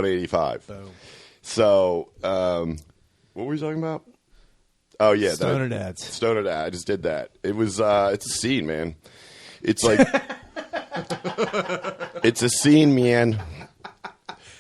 $185. Boom. So, what were we talking about? Oh, yeah. Stoner dads. Stoner dad. I just did that. It was, it's a scene, man. It's like, it's a scene, man.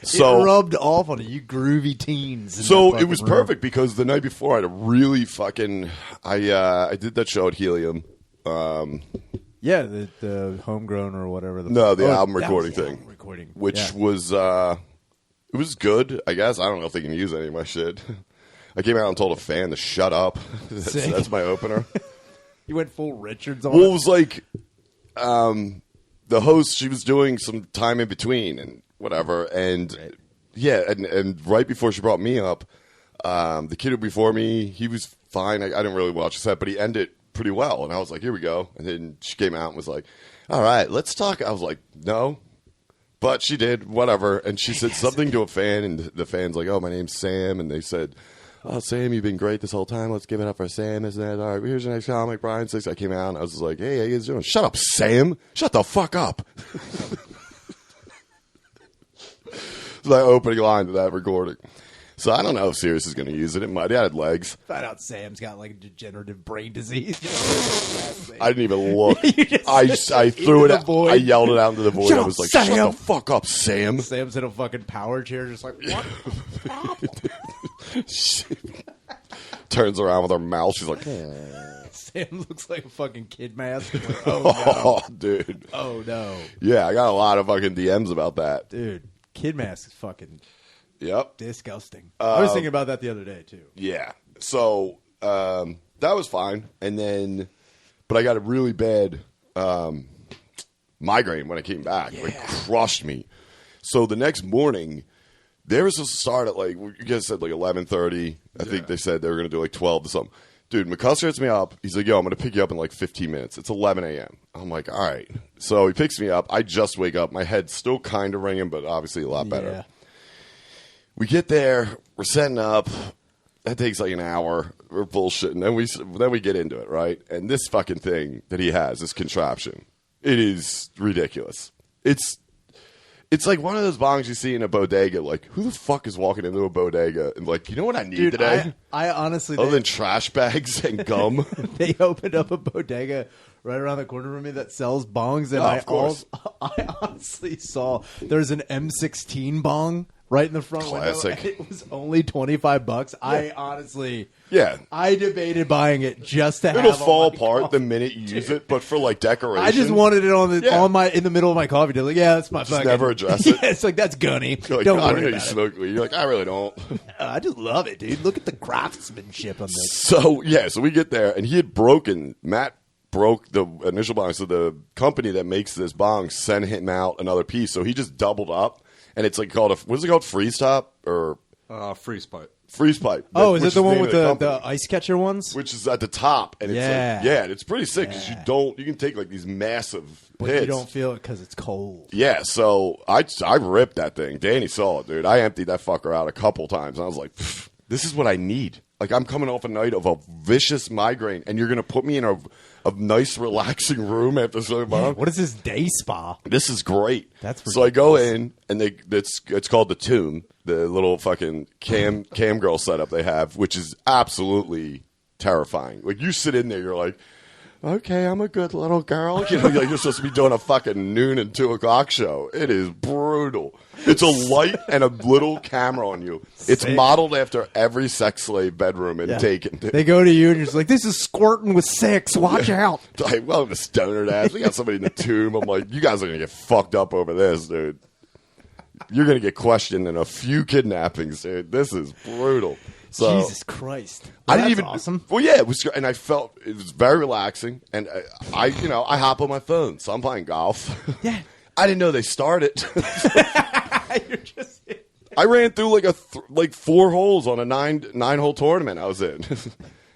So it rubbed off on you groovy teens. So it was perfect because the night before I had a really fucking, I did that show at Helium. Yeah, the homegrown or whatever. The album recording thing. Album recording. Which was, it was good, I guess. I don't know if they can use any of my shit. I came out and told a fan to shut up. That's my opener. You went full Richards on Well, it was like, the host, she was doing some time in between and whatever. And right. yeah, and right before she brought me up, the kid before me, he was fine. I didn't really watch the set, but he ended pretty well. And I was like, here we go. And then she came out and was like, all right, let's talk. I was like, no. But she did, whatever. And she said something to a fan, and the fan's like, oh, my name's Sam. And they said, oh, Sam, you've been great this whole time. Let's give it up for Sam. Isn't that? All right, here's your next comic, Brian Six. I came out, and I was just like, hey, how you guys doing? Shut up, Sam. Shut the fuck up. It's my opening line to that recording. So I don't know if Sirius is going to use it. It might. It had legs. Find out Sam's got like degenerative brain disease. I didn't even look. I threw it out. I yelled it out into the void. I was like, Sam. shut the fuck up, Sam. Sam's in a fucking power chair just like, what? Turns around with her mouth. She's like, Sam looks like a fucking kid mask. Like, oh, no. Dude. Oh, no. Yeah, I got a lot of fucking DMs about that. Dude, kid mask is fucking yep, disgusting. I was thinking about that the other day, too. Yeah. So, that was fine. And then, but I got a really bad migraine when I came back. Yeah. It crushed me. So the next morning, they were supposed to start at like, you guys said like 11:30. I think they said they were going to do like 12 or something. Dude, McCusker hits me up. He's like, yo, I'm going to pick you up in like 15 minutes. It's 11 a.m. I'm like, all right. So he picks me up. I just wake up. My head's still kind of ringing, but obviously a lot better. Yeah. We get there. We're setting up. That takes like an hour. We're bullshitting. Then we get into it, right? And this fucking thing that he has, this contraption, it is ridiculous. It's like one of those bongs you see in a bodega. Like, who the fuck is walking into a bodega and like, you know what I need today? I honestly... Other than trash bags and gum. They opened up a bodega right around the corner from me that sells bongs. And I honestly saw there's an M16 bong right in the front Classic. window. And it was only $25. Yeah. I honestly... Yeah. I debated buying it just to have It'll fall apart coffee. the minute you use it, but for like decoration. I just wanted it in the middle of my coffee table. Like, yeah, that's my fucking... never address it. Yeah, it's like, that's gunny. Like, don't I worry know about you smoke weed. You're like, I really don't. I just love it, dude. Look at the craftsmanship on this. So we get there, and he had Matt broke the initial bong. So the company that makes this bong sent him out another piece. So he just doubled up, and it's like called what is it called? Freeze top or freeze pipe. Freeze pipe. Oh, is it the one with the ice catcher ones? Which is at the top, and it's it's pretty sick because you can take like these massive but hits. You don't feel it because it's cold. Yeah, so I ripped that thing. Danny saw it, dude. I emptied that fucker out a couple times, and I was like, this is what I need. Like, I'm coming off a night of a vicious migraine, and you're going to put me in a nice, relaxing room after so long. What is this day spa? This is great. That's ridiculous. So I go in, and it's called the Tomb, the little fucking cam girl setup they have, which is absolutely terrifying. Like, you sit in there, you're like, okay, I'm a good little girl. You know, like you're supposed to be doing a fucking noon and 2 o'clock show. It is brutal. It's a light and a little camera on you. It's modeled after every sex slave bedroom in Taken. They go to you and you're just like, this is squirting with sex. Watch out. Like, well, the stoner ass. We got somebody in the tomb. I'm like, you guys are going to get fucked up over this, dude. You're going to get questioned in a few kidnappings, dude. This is brutal. So, Jesus Christ. Well, I didn't even. Awesome. Well, yeah, it was, and I felt it was very relaxing. And I hop on my phone, so I'm playing golf. Yeah. I didn't know they started. You're just. I ran through like 4 holes on a nine-hole tournament I was in.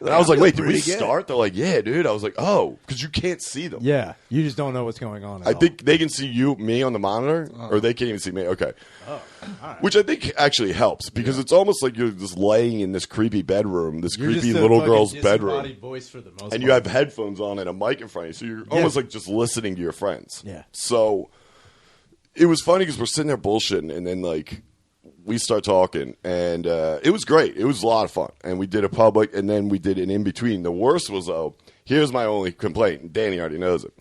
And I was like, wait, did we start? They're like, yeah, dude. I was like, oh, because you can't see them. Yeah, you just don't know what's going on. I think they can see me on the monitor, or they can't even see me. Okay. Oh, all right. Which I think actually helps, because it's almost like you're just laying in this creepy bedroom, this You're creepy just a little fucking girl's bedroom. disembodied voice for the most And part. you have headphones on and a mic in front of you, so you're almost like just listening to your friends. Yeah. So it was funny because we're sitting there bullshitting, and then like we start talking, and it was great. It was a lot of fun, and we did a public, and then we did an in between. The worst was though. Here's my only complaint. And Danny already knows it.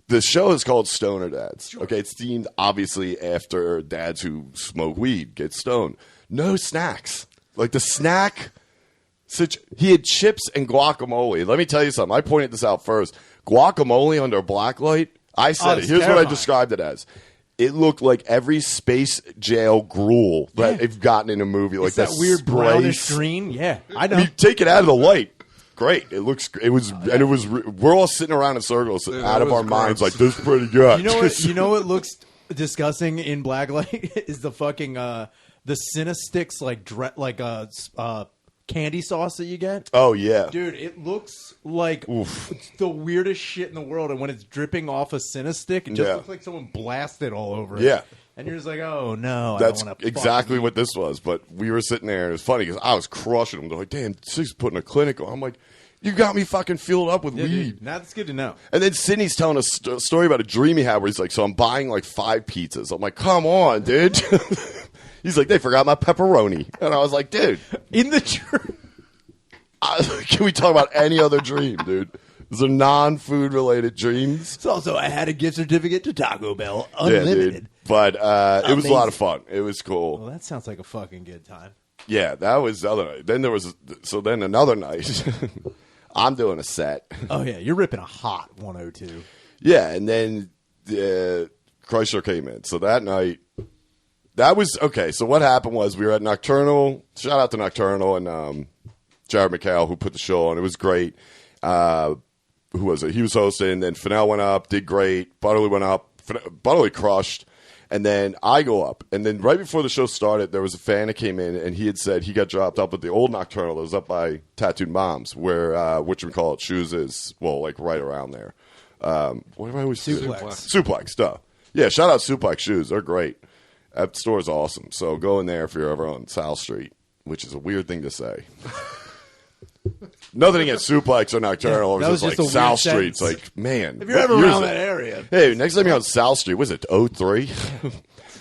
The show is called Stoner Dads. Sure. Okay, it's themed obviously after dads who smoke weed get stoned. No snacks. Like the snack. He had chips and guacamole. Let me tell you something. I pointed this out first. Guacamole under a black light. I said it. Here's terrifying. What I described it as. It looked like every space jail gruel that they've gotten in a movie. Like that weird brownish green. Yeah, I know. You take it out of the light. Great. It was, we're all sitting around in circles out of our minds like, this is pretty good. You know what looks disgusting in black light is the fucking, the Cinesticks, candy sauce that you get. Oh, yeah. Dude, it looks like the weirdest shit in the world. And when it's dripping off a Cinestick, it just looks like someone blasted all over it. Yeah. And you're just like, oh, no. That's exactly what this was. But we were sitting there, and it was funny because I was crushing them. They're like, damn, she's putting a clinic on. I'm like, you got me fucking filled up with weed. Dude, that's good to know. And then Sydney's telling a story about a dream he had where he's like, so I'm buying like 5 pizzas. I'm like, come on, dude. He's like, they forgot my pepperoni. And I was like, dude. In the dream. Can we talk about any other dream, dude? Those are non-food related dreams. It's also, I had a gift certificate to Taco Bell, unlimited. Yeah, dude. But it was a lot of fun. It was cool. Well, that sounds like a fucking good time. Yeah, that was the other night. Then another night, I'm doing a set. Oh, yeah. You're ripping a hot 102. Yeah, and then Chrysler came in. So that night, that was, okay, so what happened was we were at Nocturnal. Shout out to Nocturnal and Jared McHale, who put the show on. It was great. Who was it? He was hosting. Then Fennell went up, did great. Butterly went up. Butterly crushed. And then I go up. And then right before the show started, there was a fan that came in, and he had said he got dropped up at the old Nocturnal that was up by Tattooed Moms, where, whatchamacallit, Shoes is, well, like right around there. What do I always say? Suplex, duh. Yeah, shout out Suplex Shoes. They're great. That store is awesome. So go in there if you're ever on South Street, which is a weird thing to say. Nothing against Suplex or Nocturnal. Yeah, it was just like South Street. It's like, man. If you're ever around that area. Hey, next time you're on South Street, was it 03?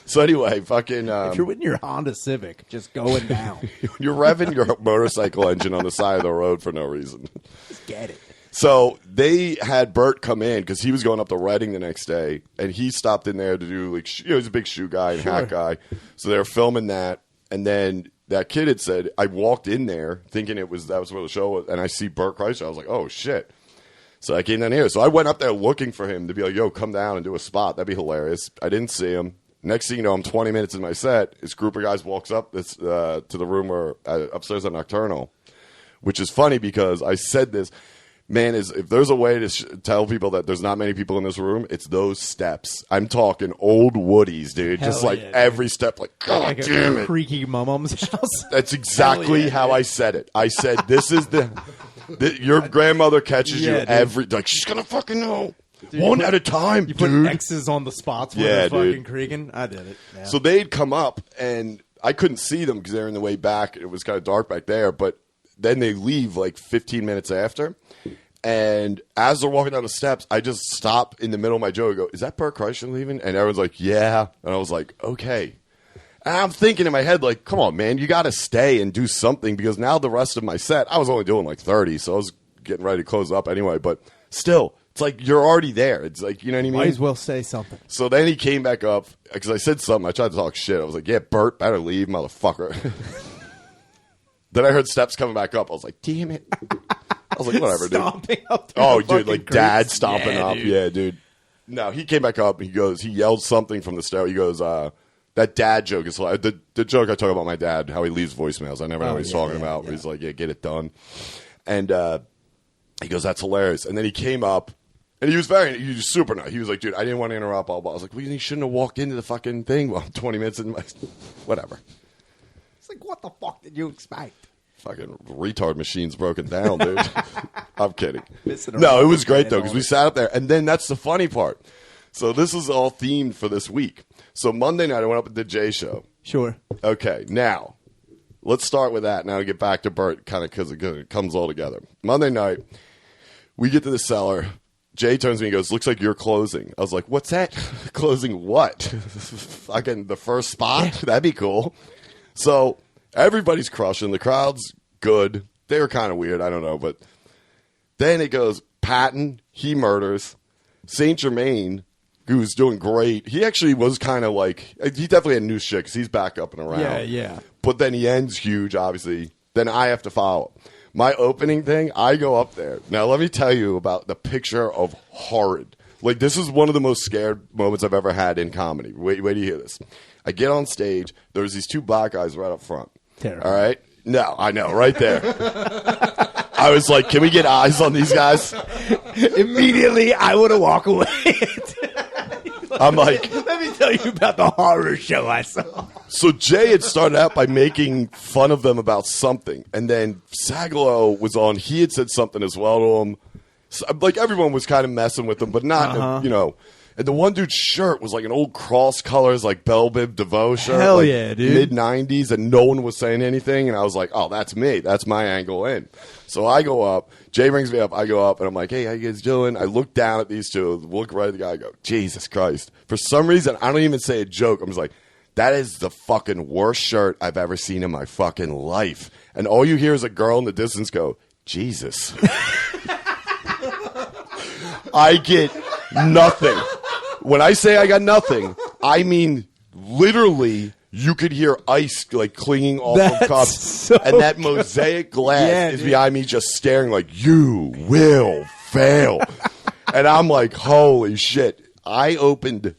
So anyway, fucking. If you're with your Honda Civic, just going down. You're revving your motorcycle engine on the side of the road for no reason. Just get it. So they had Bert come in because he was going up to Reading the next day, and he stopped in there to do, like, he's a big shoe guy and hat guy. So they were filming that, and then that kid had said, I walked in there thinking that was where the show was, and I see Bert Kreischer. I was like, oh, shit. So I came down here. So I went up there looking for him to be like, yo, come down and do a spot. That'd be hilarious. I didn't see him. Next thing you know, I'm 20 minutes in my set. This group of guys walks up to the room where upstairs at Nocturnal, which is funny because I said this. Man, if there's a way to tell people that there's not many people in this room, it's those steps. I'm talking old woodies, dude. Hell just like every step, like, God like damn it. Creaky mum's house. That's exactly how I said it. I said, this is your grandmother catches you every, like, she's going to fucking know. Dude, one at a time, you dude. put X's on the spots where they're fucking creaking. I did it. Yeah. So they'd come up, and I couldn't see them because they were in the way back. It was kind of dark back there, but then they leave like 15 minutes after. And as they're walking down the steps, I just stop in the middle of my joke and go, is that Bert Kreischer leaving? And everyone's like, yeah. And I was like, okay. And I'm thinking in my head, like, come on, man, you got to stay and do something because now the rest of my set, I was only doing like 30, so I was getting ready to close up anyway. But still, it's like you're already there. It's like, you know what I mean? Might as well say something. So then he came back up because I said something. I tried to talk shit. I was like, yeah, Bert, better leave, motherfucker. Then I heard steps coming back up. I was like, damn it. I was like, whatever, stomping dude. Up oh, dude, like creeps. Dad stomping up. Dude. Yeah, dude. No, he came back up. He yelled something from the stair. He goes, that dad joke is like the joke I talk about my dad, how he leaves voicemails. I never know what he's talking about. Yeah. He's like, yeah, get it done. And he goes, that's hilarious. And then he came up, and he was super nice. He was like, dude, I didn't want to interrupt. Blah, blah. I was like, well, you shouldn't have walked into the fucking thing. Well, 20 minutes in my, whatever. It's like, what the fuck did you expect? Fucking retard machine's broken down, dude. I'm kidding. No, it was great, though, because we sat up there. And then that's the funny part. So this is all themed for this week. So Monday night, I went up at the J Show. Sure. Okay, now, let's start with that. Now to get back to Bert, kind of because it comes all together. Monday night, we get to the Cellar. Jay turns to me and goes, looks like you're closing. I was like, what's that? Closing what? Fucking the first spot? That'd be cool. So everybody's crushing. The crowd's good. They were kind of weird. I don't know. But then it goes, Patton, he murders. St. Germain, who's doing great. He actually was kind of like, he definitely had new shit because he's back up and around. Yeah. But then he ends huge, obviously. Then I have to follow. My opening thing, I go up there. Now, let me tell you about the picture of horrid. Like, this is one of the most scared moments I've ever had in comedy. Wait till you hear this. I get on stage. There's these two black guys right up front. Terrible. All right? No, I know, right there. I was like, can we get eyes on these guys? Immediately, I would have walked away. I'm like, let me tell you about the horror show I saw. So Jay had started out by making fun of them about something, and then Savile was on. He had said something as well to him. So, like, everyone was kind of messing with him, but not, And the one dude's shirt was like an old cross colors, like Belle Biv DeVoe shirt. Hell like yeah, dude. Mid-90s, and no one was saying anything. And I was like, oh, that's me. That's my angle in. So I go up. Jay brings me up. I go up, and I'm like, hey, how you guys doing? I look down at these two, look right at the guy, I go, Jesus Christ. For some reason, I don't even say a joke. I'm just like, that is the fucking worst shirt I've ever seen in my fucking life. And all you hear is a girl in the distance go, Jesus. I get nothing. When I say I got nothing, I mean literally you could hear ice like clinging off of cups. So and that mosaic glass is behind me just staring like, you will fail. And I'm like, holy shit. I opened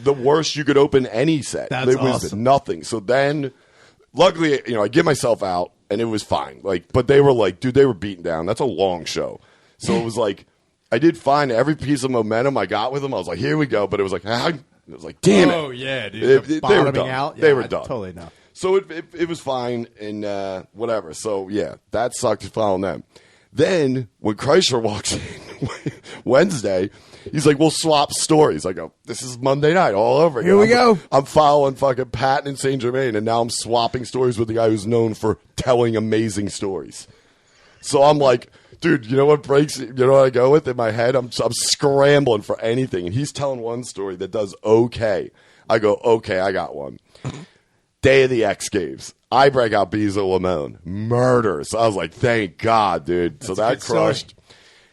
the worst you could open any set. That's There was awesome. nothing. So then, luckily, I get myself out and it was fine. Like, but they were like, dude, they were beaten down. That's a long show. So it was like, I did find every piece of momentum I got with them. I was like, here we go. But it was like, damn it. Oh, yeah, dude. They were Bottoming done. out? They Yeah, were I done. totally know. So it was fine and whatever. So, yeah, that sucked following them. Then when Kreischer walks in Wednesday, he's like, we'll swap stories. I go, this is Monday night all over again. Here we go. I'm following fucking Patton and St. Germain, and now I'm swapping stories with the guy who's known for telling amazing stories. So I'm like, dude, you know what breaks? You know what I go with in my head? I'm scrambling for anything, and he's telling one story that does okay. I go, okay, I got one. Day of the X Games. I break out Bezo Lamone. Murder. So I was like, thank God, dude. So that crushed. Story.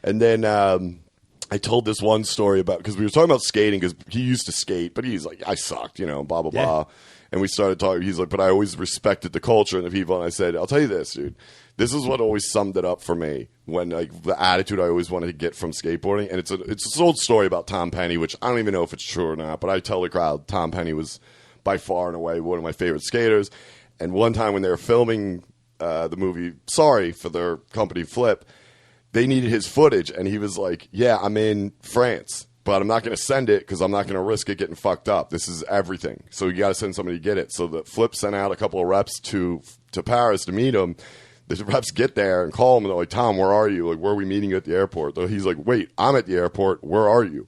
And then I told this one story about, because we were talking about skating, because he used to skate, but he's like, I sucked, blah, blah, blah. And we started talking. He's like, but I always respected the culture and the people. And I said, I'll tell you this, dude. This is what always summed it up for me when, like, the attitude I always wanted to get from skateboarding. And it's an old story about Tom Penny, which I don't even know if it's true or not, but I tell the crowd Tom Penny was by far and away one of my favorite skaters. And one time when they were filming the movie Sorry for their company Flip, they needed his footage, and he was like, yeah, I'm in France, but I'm not going to send it because I'm not going to risk it getting fucked up. This is everything. So you got to send somebody to get it. So the Flip sent out a couple of reps to Paris to meet him. The reps get there and call him, and they're like, Tom, where are you? Like, where are we meeting you at the airport? He's like, wait, I'm at the airport. Where are you?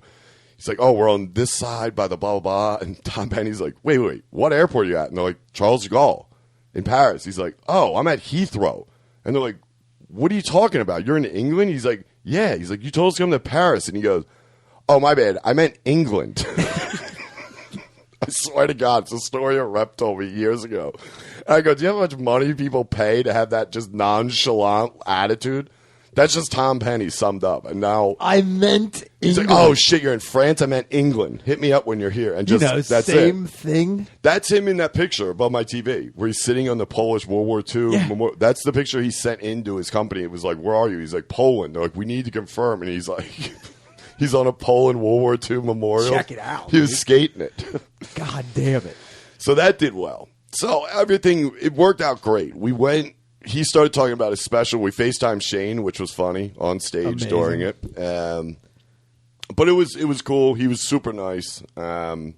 He's like, oh, we're on this side by the blah, blah, blah. And Tom Penny's like, wait, what airport are you at? And they're like, Charles de Gaulle in Paris. He's like, oh, I'm at Heathrow. And they're like, what are you talking about? You're in England? He's like, yeah. He's like, you told us to come to Paris. And he goes, oh, my bad. I meant England. I swear to God, it's a story a rep told me years ago. And I go, do you know how much money people pay to have that just nonchalant attitude? That's just Tom Penny summed up. And now I meant he's England. like, oh, shit, you're in France? I meant England. Hit me up when you're here. And just that's same it. thing. That's him in that picture above my TV where he's sitting on the Polish World War II. Yeah. That's the picture he sent into his company. It was like, where are you? He's like, Poland. They're like, we need to confirm. And he's like, he's on a Poland World War II memorial. Check it out. He was skating it. God damn it. So that did well. So everything, it worked out great. We went. He started talking about his special. We FaceTimed Shane, which was funny, on stage during it. But it was cool. He was super nice. And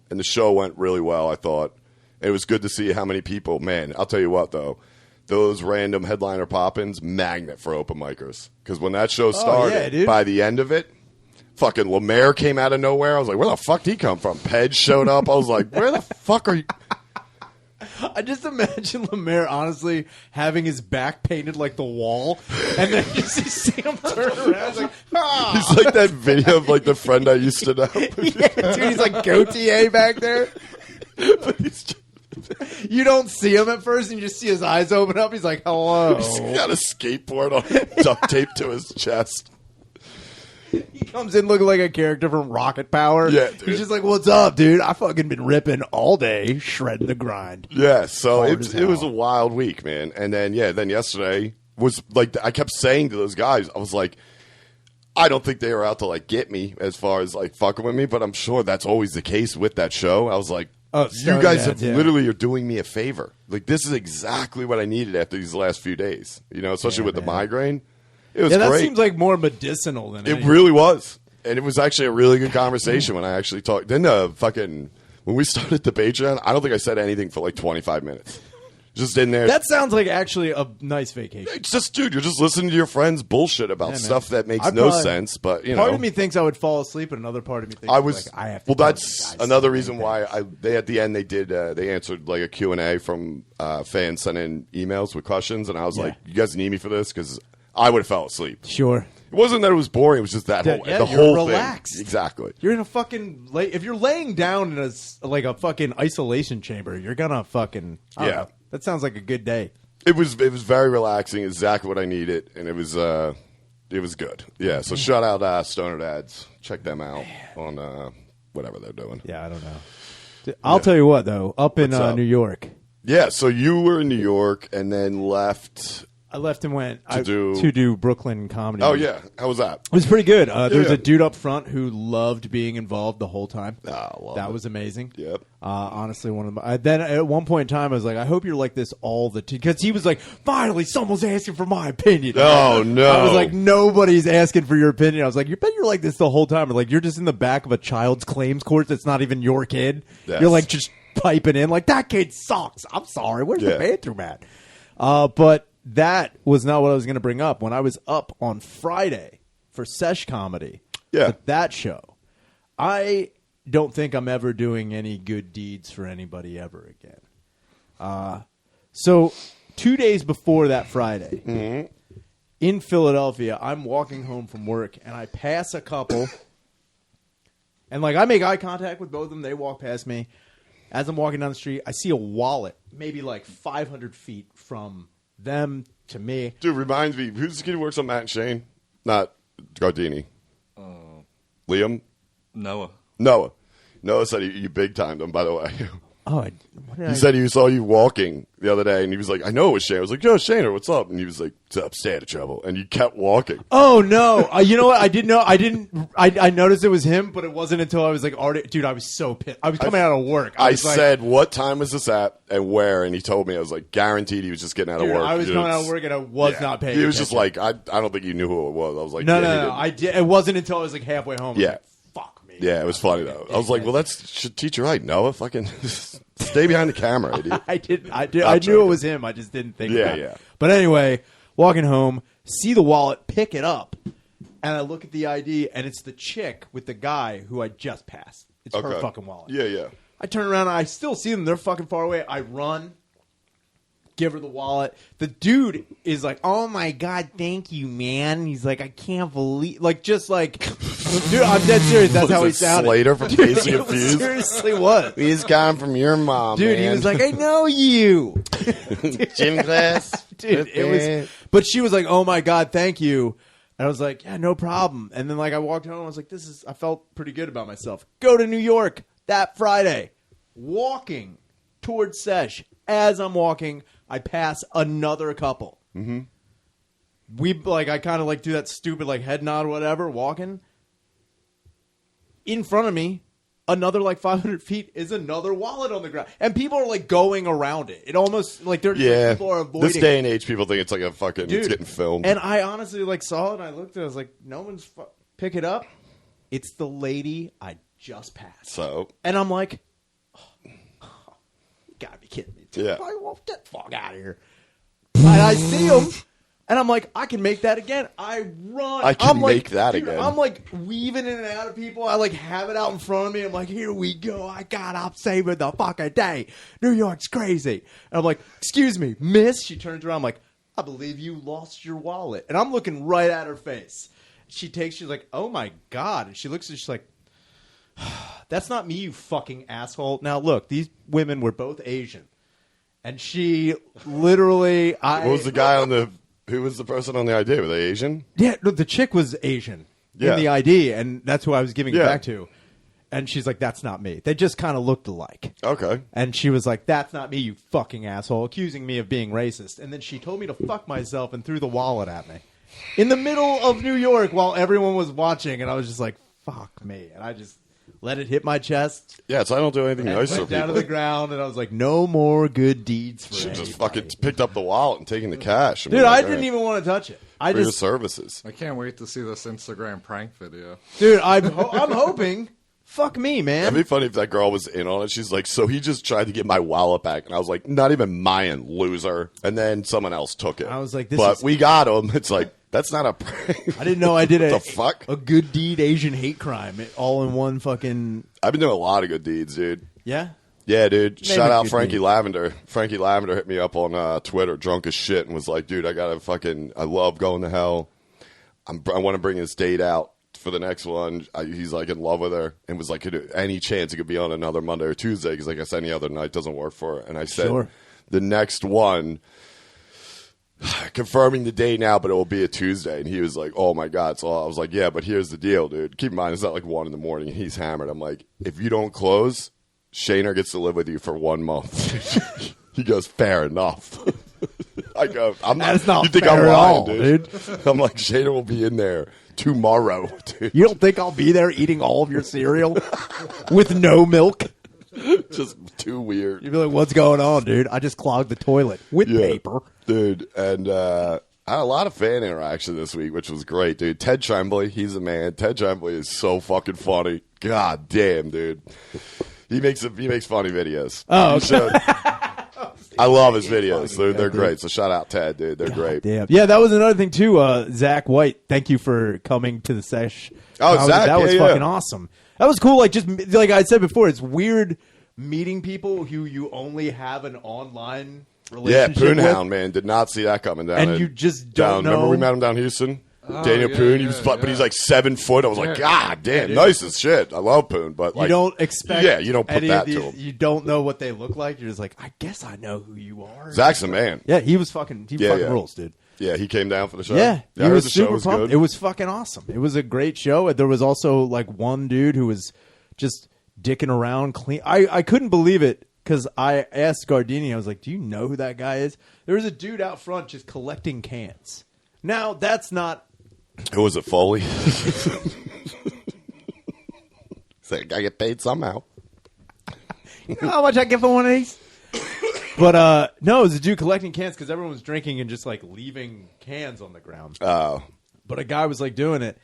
the show went really well, I thought. It was good to see how many people. Man, I'll tell you what, though. Those random headliner pop-ins, magnet for open micers. Because when that show started, by the end of it, fucking Lemaire came out of nowhere. I was like, where the fuck did he come from? Pedge showed up. I was like, where the fuck are you? I just imagine Lemaire honestly having his back painted like the wall, and then you see him turn around. It's like, ah. He's like that video of like the friend I used to know. Yeah, dude, he's like Gautier back there. But he's just, You don't see him at first, and you just see his eyes open up. He's like, hello. He's got a skateboard on duct taped to his chest. He comes in looking like a character from Rocket Power. Yeah, dude. He's just like, what's up, dude? I fucking been ripping all day, shredding the grind. Yeah, so Hard as it was a hell. wild week, man. And then yesterday was like, I kept saying to those guys, I was like, I don't think they were out to like get me as far as like fucking with me, but I'm sure that's always the case with that show. I was like, you guys literally are doing me a favor. Like, this is exactly what I needed after these last few days, you know, especially with the migraine. It was that great. seems like more medicinal than anything. It really was. And it was actually a really good conversation when I actually talked. Then when we started the Patreon, I don't think I said anything for like 25 minutes. Just in there. That sounds like actually a nice vacation. It's just, dude, you're just listening to your friends bullshit about stuff that makes no sense. But, you know. Part of me thinks I would fall asleep, and another part of me thinks I have to. Well, that's another reason why they at the end they answered like a Q&A from fans sent in emails with questions, and I was like, you guys need me for this? Because I would have fell asleep. Sure. It wasn't that it was boring. It was just the you're whole relaxed. thing. Exactly. You're in a fucking if you're laying down in a fucking isolation chamber, you're gonna fucking know. That sounds like a good day. It was very relaxing. Exactly what I needed, and it was good. Yeah. So shout out Stoner Dads. Check them out on whatever they're doing. Yeah, I don't know. I'll tell you what though. Up in New York. Yeah. So you were in New York and then left. I left and went to do Brooklyn comedy. Oh, yeah. How was that? It was pretty good. There was a dude up front who loved being involved the whole time. That was amazing. Yep. Honestly, one of my. Then at one point in time, I was like, I hope you're like this all the time. Because he was like, finally, someone's asking for my opinion. Oh, no. I was like, nobody's asking for your opinion. I was like, you bet you're like this the whole time. Or like, you're just in the back of a child's claims court that's not even your kid. Yes. You're like just piping in like, that kid sucks. I'm sorry. Where's the bathroom at? But that was not what I was going to bring up. When I was up on Friday for Sesh Comedy, at that show, I don't think I'm ever doing any good deeds for anybody ever again. So 2 days before that Friday, in Philadelphia, I'm walking home from work, and I pass a couple, and like I make eye contact with both of them. They walk past me. As I'm walking down the street, I see a wallet, maybe like 500 feet from them to me. Dude, reminds me, who's the kid who works on Matt and Shane? Not Gardini. Liam? Noah. Noah said you big timed him, by the way. He said he saw you walking the other day, and he was like, I know it was Shane. I was like, yo, Shane, what's up? And he was like, what's up? Stay out of trouble. And you kept walking. Oh, no. You know what? I didn't know. I noticed it was him, but it wasn't until I was like, already. Dude, I was so pissed. I was coming out of work. I said, what time was this at and where? And he told me. I was like, guaranteed he was just getting out of work. I was coming out of work, and I was not paying He was attention. just like, I don't think he knew who it was. I was like, no. I did. It wasn't until I was like halfway home. I was like, fuck me. Yeah, it was funny, though. I was like, well, that should teach you right, Noah. Fucking stay behind the camera, idiot. I knew it was him. I just didn't think about it. Yeah. But anyway, walking home, see the wallet, pick it up, and I look at the ID, and it's the chick with the guy who I just passed. It's her fucking wallet. Yeah. I turn around, and I still see them. They're fucking far away. I run. Give her the wallet. The dude is like, "Oh my god, thank you, man." He's like, "I can't believe," like, just like, dude, I'm dead serious. That's how he sounded. Slater from Casey and Fuse. Seriously, was. He's gone from your mom, dude. Man. He was like, "I know you." Gym class, dude. It was, but she was like, "Oh my god, thank you." And I was like, "Yeah, no problem." And then like I walked home. I was like, I felt pretty good about myself. Go to New York that Friday, walking towards Sesh. As I'm walking, I pass another couple. Mm-hmm. I kind of like do that stupid like head nod, whatever, walking. In front of me, another like 500 feet is another wallet on the ground, and people are like going around it. It almost like they're people are avoiding. This day and age, people think it's like a fucking it's getting filmed. And I honestly like saw it, and I looked at it, I was like, no one's pick it up. It's the lady I just passed. And I'm like, you gotta be kidding me. Yeah. Get the fuck out of here. And I see him, and I'm like, I can make that again. I run. I can make that again. I'm like weaving in and out of people. I like have it out in front of me. I'm like, here we go. I'm saving the fucking day. New York's crazy. And I'm like, excuse me, miss. She turns around. I'm like, I believe you lost your wallet. And I'm looking right at her face. She's like, oh my God. And she looks and she's like, that's not me, you fucking asshole. Now, look, these women were both Asian. And she literally... What was the guy on the... Who was the person on the ID? Were they Asian? Yeah, no, the chick was Asian in the ID, and that's who I was giving it back to. And she's like, that's not me. They just kind of looked alike. Okay. And she was like, that's not me, you fucking asshole, accusing me of being racist. And then she told me to fuck myself and threw the wallet at me. In the middle of New York while everyone was watching, and I was just like, fuck me. And I just let it hit my chest. Yeah, so I don't do anything nice for people. Down to the ground, and I was like, no more good deeds for She anybody. just fucking picked up the wallet and taken the cash. Dude, I didn't even want to touch it. I just just services. I can't wait to see this Instagram prank video. Dude, I'm hoping. Fuck me, man. It'd be funny if that girl was in on it. She's like, so he just tried to get my wallet back. And I was like, not even mine, loser. And then someone else took it. I was like, we got him. It's like, that's not a prank. I didn't know I did the fuck? a good deed Asian hate crime all in one fucking... I've been doing a lot of good deeds, dude. Yeah? Yeah, dude. Name Shout a out good Frankie deed. Lavender. Frankie Lavender hit me up on Twitter, drunk as shit, and was like, dude, I love going to hell. I want to bring this date out for the next one. He's like in love with her, and was like, any chance it could be on another Monday or Tuesday, because I guess any other night doesn't work for her. And I said, Sure. The next one, confirming the day now, but it will be a Tuesday. And he was like, oh my God. So I was like, yeah, but here's the deal, dude. Keep in mind, it's not like 1 a.m. and he's hammered. I'm like, if you don't close, Shaner gets to live with you for 1 month. He goes, fair enough. I go, I'm not. That's not you think fair I'm at lying, all, dude? I'm like, Shaner will be in there tomorrow, dude. You don't think I'll be there eating all of your cereal with no milk? Just too weird. You'd be like, what's going on, dude? I just clogged the toilet with paper. Dude, and I had a lot of fan interaction this week, which was great, dude. Ted Tremblay, he's a man. Ted Tremblay is so fucking funny. God damn, dude. He makes funny videos. Oh, okay. I love his videos. They're great. So shout out Ted, dude. They're great. Damn. Yeah, that was another thing too. Zach White, thank you for coming to the sesh. Oh, Zach, that was yeah. fucking awesome. That was cool. Like like I said before, it's weird meeting people who you only have an online relationship with. Poonhound, man, did not see that coming down. And you just don't know. Remember we met him down Houston? Daniel yeah, Poon, yeah, but he's like 7 foot. I was like, God damn, nice as shit. I love Poon, but like, you don't expect. you don't put that to him. You don't know what they look like. You're just like, I guess I know who you are. Zach's a man. Yeah, he fucking rules, dude. Yeah, he came down for the show. Yeah, I he heard was the show super was pumped. good. It was fucking awesome. It was a great show. There was also like one dude who was just dicking around clean. I couldn't believe it because I asked Gardini. I was like, do you know who that guy is? There was a dude out front just collecting cans. Now, that's not... Who was it, Foley? He's like, I get paid somehow. You know how much I get for one of these? But no, it was a dude collecting cans because everyone was drinking and just like leaving cans on the ground. Oh. But a guy was like doing it.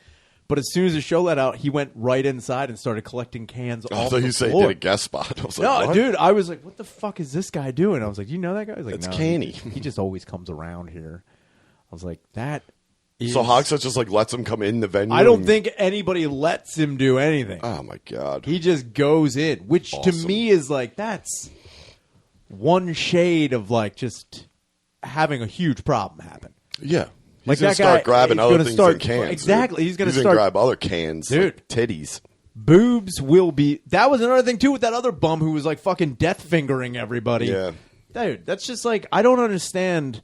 But as soon as the show let out, he went right inside and started collecting cans off the floor. I thought you said he did a guest spot. I was like, No, what? dude, I was like, what the fuck is this guy doing? I was like, you know that guy? I was like, It's no, Canny. He just always comes around here. I was like, that is... So Hogshead just like lets him come in the venue? I don't think anybody lets him do anything. Oh, my God. He just goes in, which to Awesome. me is like, that's one shade of like just having a huge problem happen. Yeah. Like He's going that to start guy, grabbing he's other gonna things start- than cans. exactly, dude. he's gonna gonna start- grab other cans. Dude. Like titties. Boobs will be... That was another thing, too, with that other bum who was like fucking death fingering everybody. Yeah. Dude, that's just like... I don't understand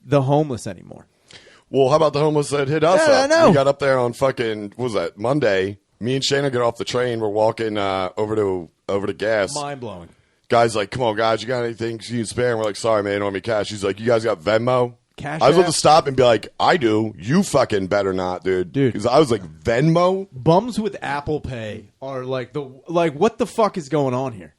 the homeless anymore. Well, how about the homeless that hit us Yeah, up? I know. We got up there on fucking, what was that, Monday. Me and Shayna get off the train. We're walking over to gas. Mind-blowing. Guy's like, come on, guys, you got anything you can spare? And we're like, sorry, man, I don't have any cash. He's like, you guys got Venmo? Cash I was about App? to stop and be like, I do. You fucking better not, dude. Dude. Because I was like, Venmo? Bums with Apple Pay are like what the fuck is going on here?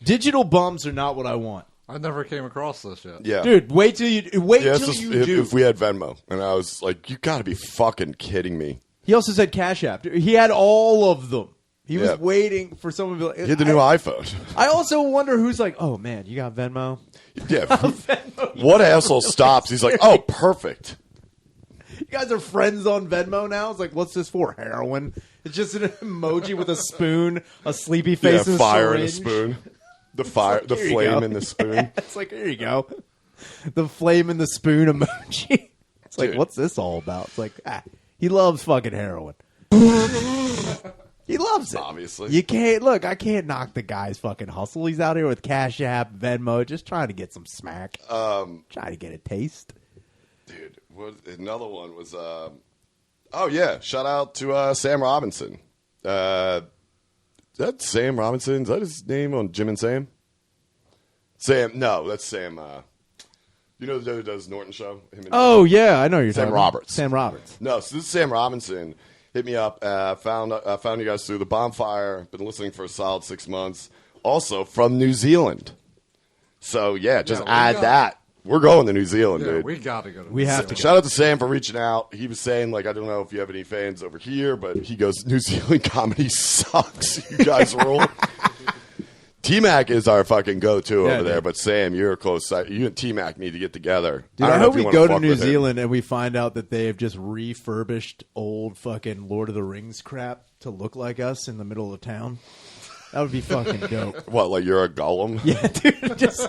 Digital bums are not what I want. I never came across this yet. Yeah. Dude, wait till you do. If we had Venmo. And I was like, you got to be fucking kidding me. He also said Cash App. He had all of them. He was Yeah. waiting for someone to be like... He had the new iPhone. I also wonder who's like, oh, man, you got Venmo? Yeah. What asshole stops? He's like, oh, perfect. You guys are friends on Venmo now? It's like, what's this for? Heroin? It's just an emoji with a spoon, a sleepy face, Yeah, and fire a in the syringe. spoon. The fire, Like, the here you flame go. in the spoon. Yeah, it's like, here you go. The flame in the spoon emoji. It's like, Dude. what's this all about? It's like, he loves fucking heroin. He loves it. Obviously. You can't, look, I can't knock the guy's fucking hustle. He's out here with Cash App, Venmo, just trying to get some smack. Trying to get a taste. Dude, another one was, oh yeah, shout out to Sam Robinson. Is that Sam Robinson? Is that his name on Jim and Sam? Sam, no, that's Sam, you know the dude who does Norton Show? Oh, yeah, I know you're Sam talking Roberts. Sam Roberts. No, so this is Sam Robinson. Hit me up. Found you guys through the Bonfire. Been listening for a solid 6 months. Also from New Zealand. So yeah, just add that. We're going to New Zealand, dude. We gotta go. We have to. Shout out to Sam for reaching out. He was saying, like, I don't know if you have any fans over here, but he goes, New Zealand comedy sucks. You guys rule. T-Mac is our fucking go-to over there, but Sam, you're a close side. You and T-Mac need to get together. Dude, I hope we go to New Zealand and we find out that they have just refurbished old fucking Lord of the Rings crap to look like us in the middle of town. That would be fucking dope. What, like you're a golem? Yeah, dude, just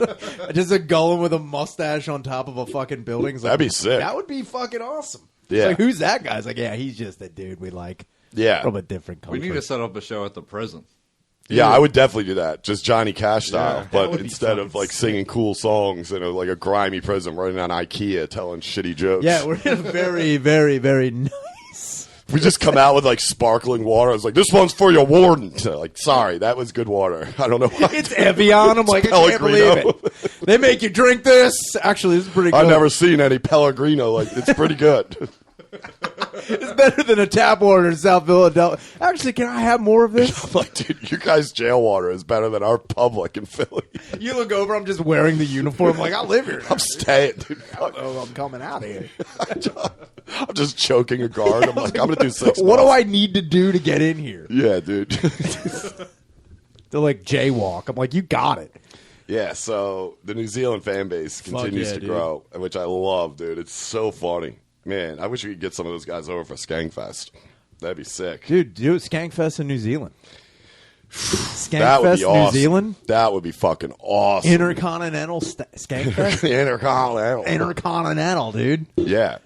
a golem with a mustache on top of a fucking building. Like, that'd be sick. That would be fucking awesome. Yeah. It's like, who's that guy? It's like, yeah, he's just a dude we like. Yeah. From a different country. We need to set up a show at the prison. Yeah, I would definitely do that. Just Johnny Cash style. Yeah, but instead of like singing cool songs in like a grimy prison running on IKEA telling shitty jokes. Yeah, we're in a very, very, very nice. We just come out with like sparkling water. It's like, this one's for your warden. So, like, sorry, that was good water. I don't know why. It's Evian. I'm like, I can't believe it. They make you drink this. Actually, this is pretty good. I've never seen any Pellegrino. Like, it's pretty good. It's better than a tap water in South Philadelphia. Actually, can I have more of this? I'm like, dude, you guys' jail water is better than our public in Philly. You look over, I'm just wearing the uniform. I'm like, I live here. I'm staying, dude. I'm coming out of here. I'm just choking a guard. I'm like, I'm going to do 6 months. What do I need to do to get in here? Yeah, dude. They're like, jaywalk. I'm like, you got it. Yeah, so the New Zealand fan base continues to grow, which I love, dude. It's so funny. Man, I wish we could get some of those guys over for Skankfest. That'd be sick. Dude, do it Skankfest in New Zealand. Skankfest, that would be awesome. New Zealand? That would be fucking awesome. Intercontinental Skankfest? Intercontinental. Intercontinental, dude. Yeah.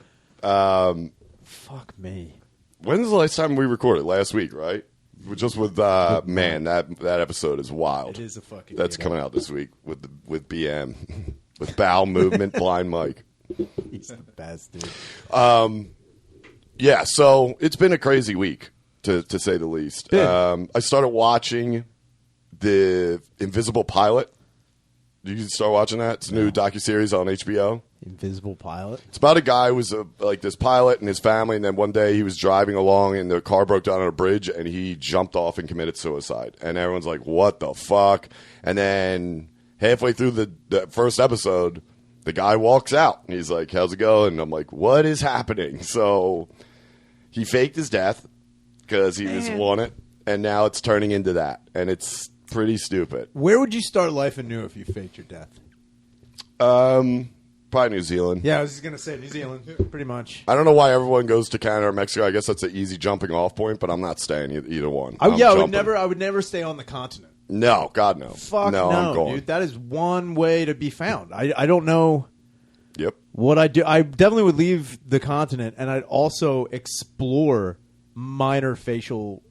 Fuck me. When's the last time we recorded? Last week, right? Just with, man, that episode is wild. It is a fucking That's coming out this week with BM. With bowel movement, Blind Mike. He's the best, dude. Yeah, so it's been a crazy week, to say the least. I started watching The Invisible Pilot. Did you start watching that? It's a new docuseries on HBO. Invisible Pilot? It's about a guy who was like this pilot and his family, and then one day he was driving along and the car broke down on a bridge and he jumped off and committed suicide. And everyone's like, what the fuck? And then halfway through the first episode, the guy walks out, and he's like, how's it going? And I'm like, what is happening? So he faked his death because he was on it, and now it's turning into that, and it's pretty stupid. Where would you start life anew if you faked your death? Probably New Zealand. Yeah, I was just going to say New Zealand, pretty much. I don't know why everyone goes to Canada or Mexico. I guess that's an easy jumping off point, but I'm not staying either one. I would never stay on the continent. No, God, no. Fuck no, I'm going. Dude. That is one way to be found. I don't know what I do. I definitely would leave the continent, and I'd also explore minor facial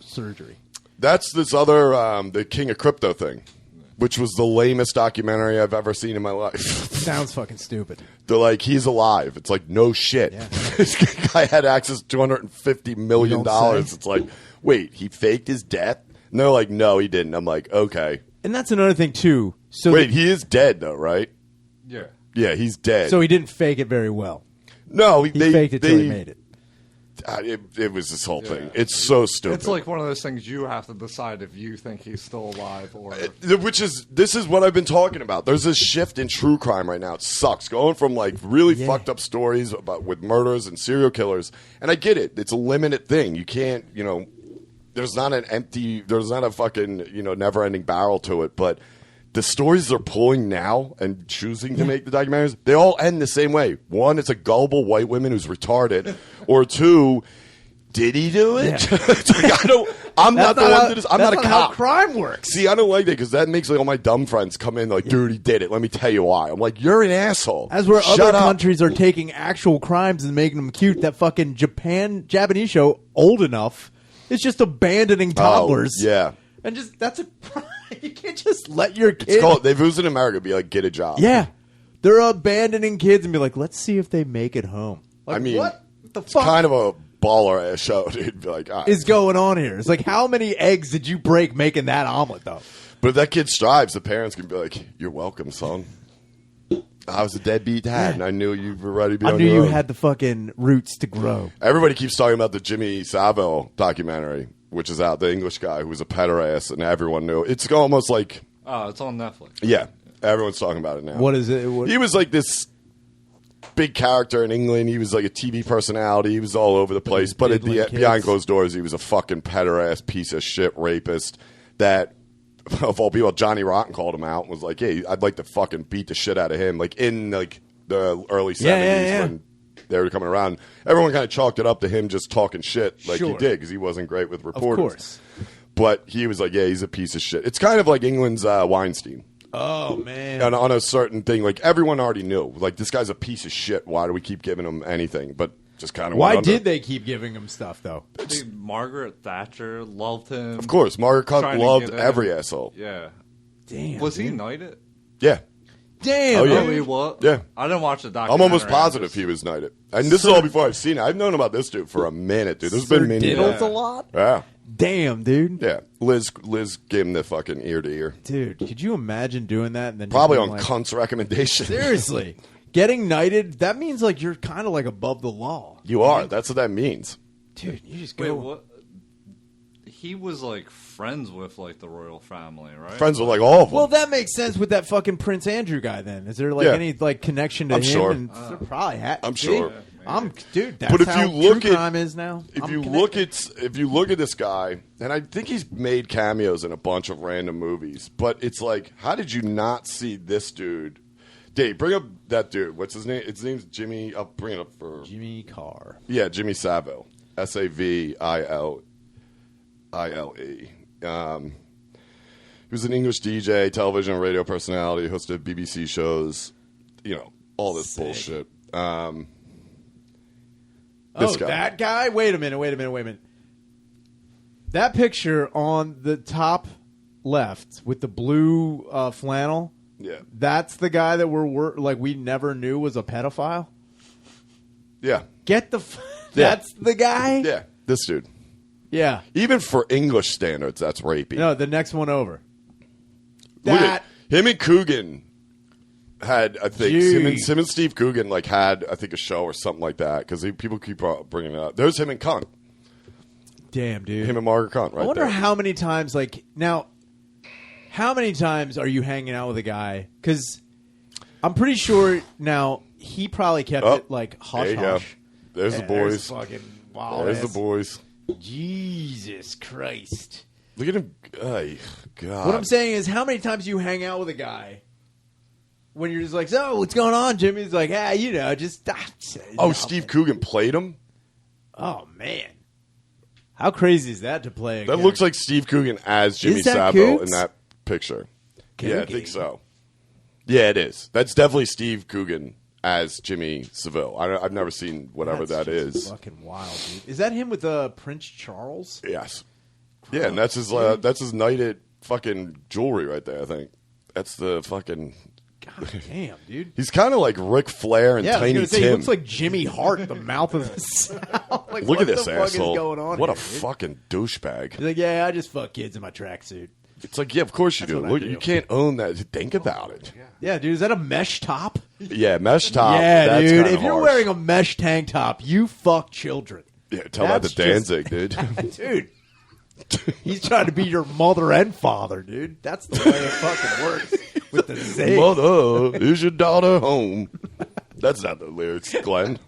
surgery. That's this other, the King of Crypto thing, which was the lamest documentary I've ever seen in my life. Sounds fucking stupid. They're like, he's alive. It's like, no shit. Yeah. This guy had access to $250 million. It's like, wait, he faked his death? And they're like, no, he didn't. I'm like, okay. And that's another thing, too. So wait, he is dead, though, right? Yeah. Yeah, he's dead. So he didn't fake it very well. No, he faked it till he made it. It was this whole thing. It's so stupid. It's like one of those things you have to decide if you think he's still alive or... This is what I've been talking about. There's this shift in true crime right now. It sucks. Going from like really fucked up stories with murders and serial killers. And I get it. It's a limited thing. You can't, there's not a fucking, never-ending barrel to it. But the stories they're pulling now and choosing to make the documentaries, they all end the same way. One, it's a gullible white woman who's retarded. Or two, did he do it? Yeah. I'm not the one that is. I'm not a cop. How crime works. See, I don't like that because that makes like all my dumb friends come in like, dude, he did it. Let me tell you why. I'm like, you're an asshole. As where other countries are taking actual crimes and making them cute. That fucking Japanese show, Old Enough, It's just abandoning toddlers. Yeah. And just, that's a crime. You can't just let your kid. It's called, they've used it in America, be like, get a job. Yeah. They're abandoning kids and be like, let's see if they make it home. Like, I mean, what the it's fuck kind of a baller ass show, dude. Be like, all right. is going on here? It's like, how many eggs did you break making that omelet, though? But if that kid strives, the parents can be like, you're welcome, son. I was a deadbeat dad, and I knew you were ready to be on I knew your you own. had the fucking roots to grow. Everybody keeps talking about the Jimmy Savile documentary, which is out, the English guy who was a pederast, and everyone knew. It's almost like... Oh, it's on Netflix. Yeah, everyone's talking about it now. What is it? He was like this big character in England. He was like a TV personality. He was all over the place. But behind closed doors, he was a fucking pederast, piece of shit rapist that... Of all people, Johnny Rotten called him out and was like, hey, I'd like to fucking beat the shit out of him. Like, in, like, the early 70s when they were coming around. Everyone kind of chalked it up to him just talking shit like he did because he wasn't great with reporters. Of course. But he was like, yeah, he's a piece of shit. It's kind of like England's Weinstein. Oh, man. On a certain thing. Like, everyone already knew. Like, this guy's a piece of shit. Why do we keep giving him anything? But just kind of why did they keep giving him stuff, though? I think Margaret Thatcher loved him. Of course. Margaret Cunt loved every asshole. Yeah. Damn. Was he knighted? Yeah. Damn. Oh, yeah. Really, what? Yeah. I didn't watch the documentary. I'm almost positive he was knighted. And this is all before I've seen it. I've known about this dude for a minute, dude. There's been many. Diddles a lot? Yeah. Damn, dude. Yeah. Liz gave him the fucking ear to ear. Dude, could you imagine doing that? And then probably on like, cunt's recommendation. Seriously. Getting knighted, that means like you're kind of like above the law. You are. That's what that means. Dude, you just go. Wait, what? He was like friends with like the royal family, right? Friends with like all of them. Well, that makes sense with that fucking Prince Andrew guy. Then is there like any like connection to I'm him? sure. And probably. I'm sure. Dude. That's but if how you look true crime is now. If you look at this guy, and I think he's made cameos in a bunch of random movies, but it's like, how did you not see this dude? Dave, bring up that dude. What's his name? His name's Jimmy. I'll bring it up for Jimmy Carr. Yeah, Jimmy Savile. Savile. He was an English DJ, television and radio personality, hosted BBC shows, all this bullshit. This guy. That guy? Wait a minute. That picture on the top left with the blue flannel, yeah, that's the guy that we never knew was a pedophile? Yeah. That's the guy? Yeah, this dude. Yeah. Even for English standards, that's rapey. No, the next one over. Look at him and Coogan had, I think, him and Steve Coogan had, I think, a show or something like that because people keep bringing it up. There's him and Cunt. Damn, dude. Him and Margaret Cunt, right? I wonder there. how many times, how many times are you hanging out with a guy? Because I'm pretty sure now he probably kept it hush there you hush. Go. There's the boys. Fucking wild. There's the boys. Jesus Christ. Look at him. Oh, God. What I'm saying is, how many times you hang out with a guy when you're just like, so, what's going on, Jimmy? He's like, just... Steve Coogan played him? Oh, man. How crazy is that to play? That looks like Steve Coogan as Jimmy Savile in that picture. Yeah, I think so. Yeah, it is. That's definitely Steve Coogan as Jimmy Savile. I've never seen whatever that is. Fucking wild, dude. Is that him with Prince Charles? Yes. Yeah, and that's his knighted fucking jewelry right there, I think. That's the fucking... God damn, dude. He's kind of like Ric Flair and Tiny Tim. He looks like Jimmy Hart, the mouth of the South. Look at this asshole. What the fuck is going on what here, a fucking douchebag. He's like, I just fuck kids in my tracksuit. It's like, yeah, of course you do. Look, you can't own that. Think about it. Yeah, dude, is that a mesh top? Yeah, mesh top. Yeah, that's dude. If you're harsh. wearing a mesh tank top, you fuck children. Yeah, tell that to Danzig, dude. Dude. He's trying to be your mother and father, dude. That's the way it fucking works with the zig. Mother, is your daughter home? That's not the lyrics, Glenn.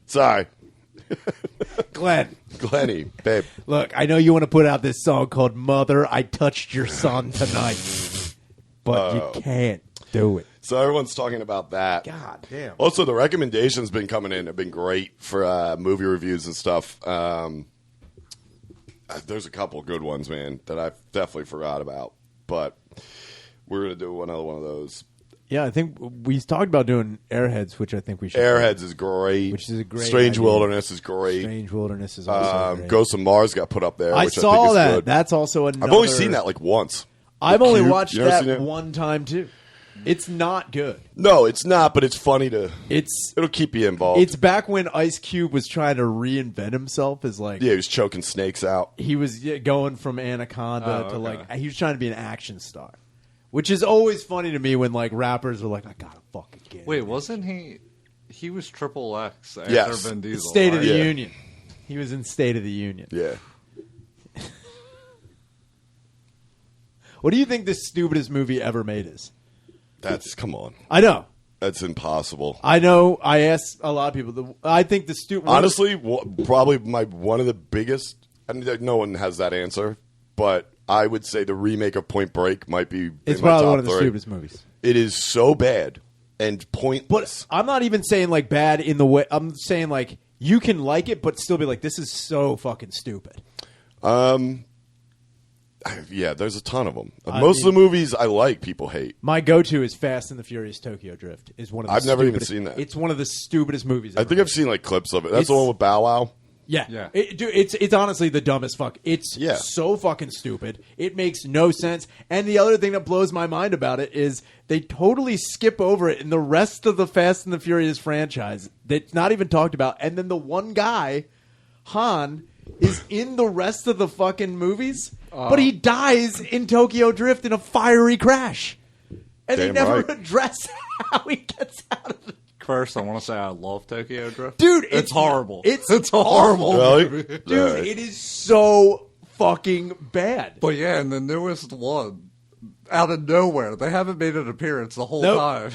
Sorry. Glenny, babe. Look, I know you want to put out this song called Mother, I Touched Your Son Tonight. But you can't do it. So everyone's talking about that. God damn. Also, the recommendations been coming in have been great for movie reviews and stuff. There's a couple good ones, man, that I definitely forgot about. But we're going to do another one of those. Yeah, I think we talked about doing Airheads, which I think we should. Airheads is great. Which is a great Strange idea. Wilderness is great. Strange Wilderness is also great. Ghosts of Mars got put up there. I which saw I think is that. Good. That's also another. I've only seen that like once. I've only Cube. watched You never seen that it? one time too. It's not good. No, it's not, but it's funny to. It's It'll keep you involved. It's back when Ice Cube was trying to reinvent himself as like yeah, he was choking snakes out. he was going from Anaconda to okay. like he was trying to be an action star, which is always funny to me when like rappers are like, I gotta fucking get Wait, it. wasn't he? He was Triple X after Yes. Vin Diesel. State of the Yeah. Union. He was in State of the Union. Yeah. What do you think the stupidest movie ever made is? That's come on. I know. That's impossible. I know. I asked a lot of people. I think the stupid. Honestly, probably one of the biggest. I mean, no one has that answer, but I would say the remake of Point Break might be. It's in my probably top one of the 3. stupidest movies. It is so bad and pointless. But I'm not even saying like bad in the way. I'm saying like you can like it, but still be like, this is so fucking stupid. Yeah, there's a ton of them. Most of the movies I like, people hate. My go-to is Fast and the Furious Tokyo Drift. Is one of the I've never even stupidest- seen that. It's one of the stupidest movies. I Ever think I've seen like clips of it. That's the It's- one with Bow Wow. Yeah, Yeah. Dude, it's honestly the dumbest fuck. It's Yeah. so fucking stupid. It makes no sense. And the other thing that blows my mind about it is they totally skip over it in the rest of the Fast and the Furious franchise. That's not even talked about. And then the one guy, Han, is in the rest of the fucking movies, but he dies in Tokyo Drift in a fiery crash. And they Damn never right. address how he gets out of it. First, I want to say I love Tokyo Drift. Dude, it's horrible. It's a horrible Really? movie. Dude, it is so fucking bad. But yeah, and the newest one, out of nowhere, they haven't made an appearance the whole Nope. time.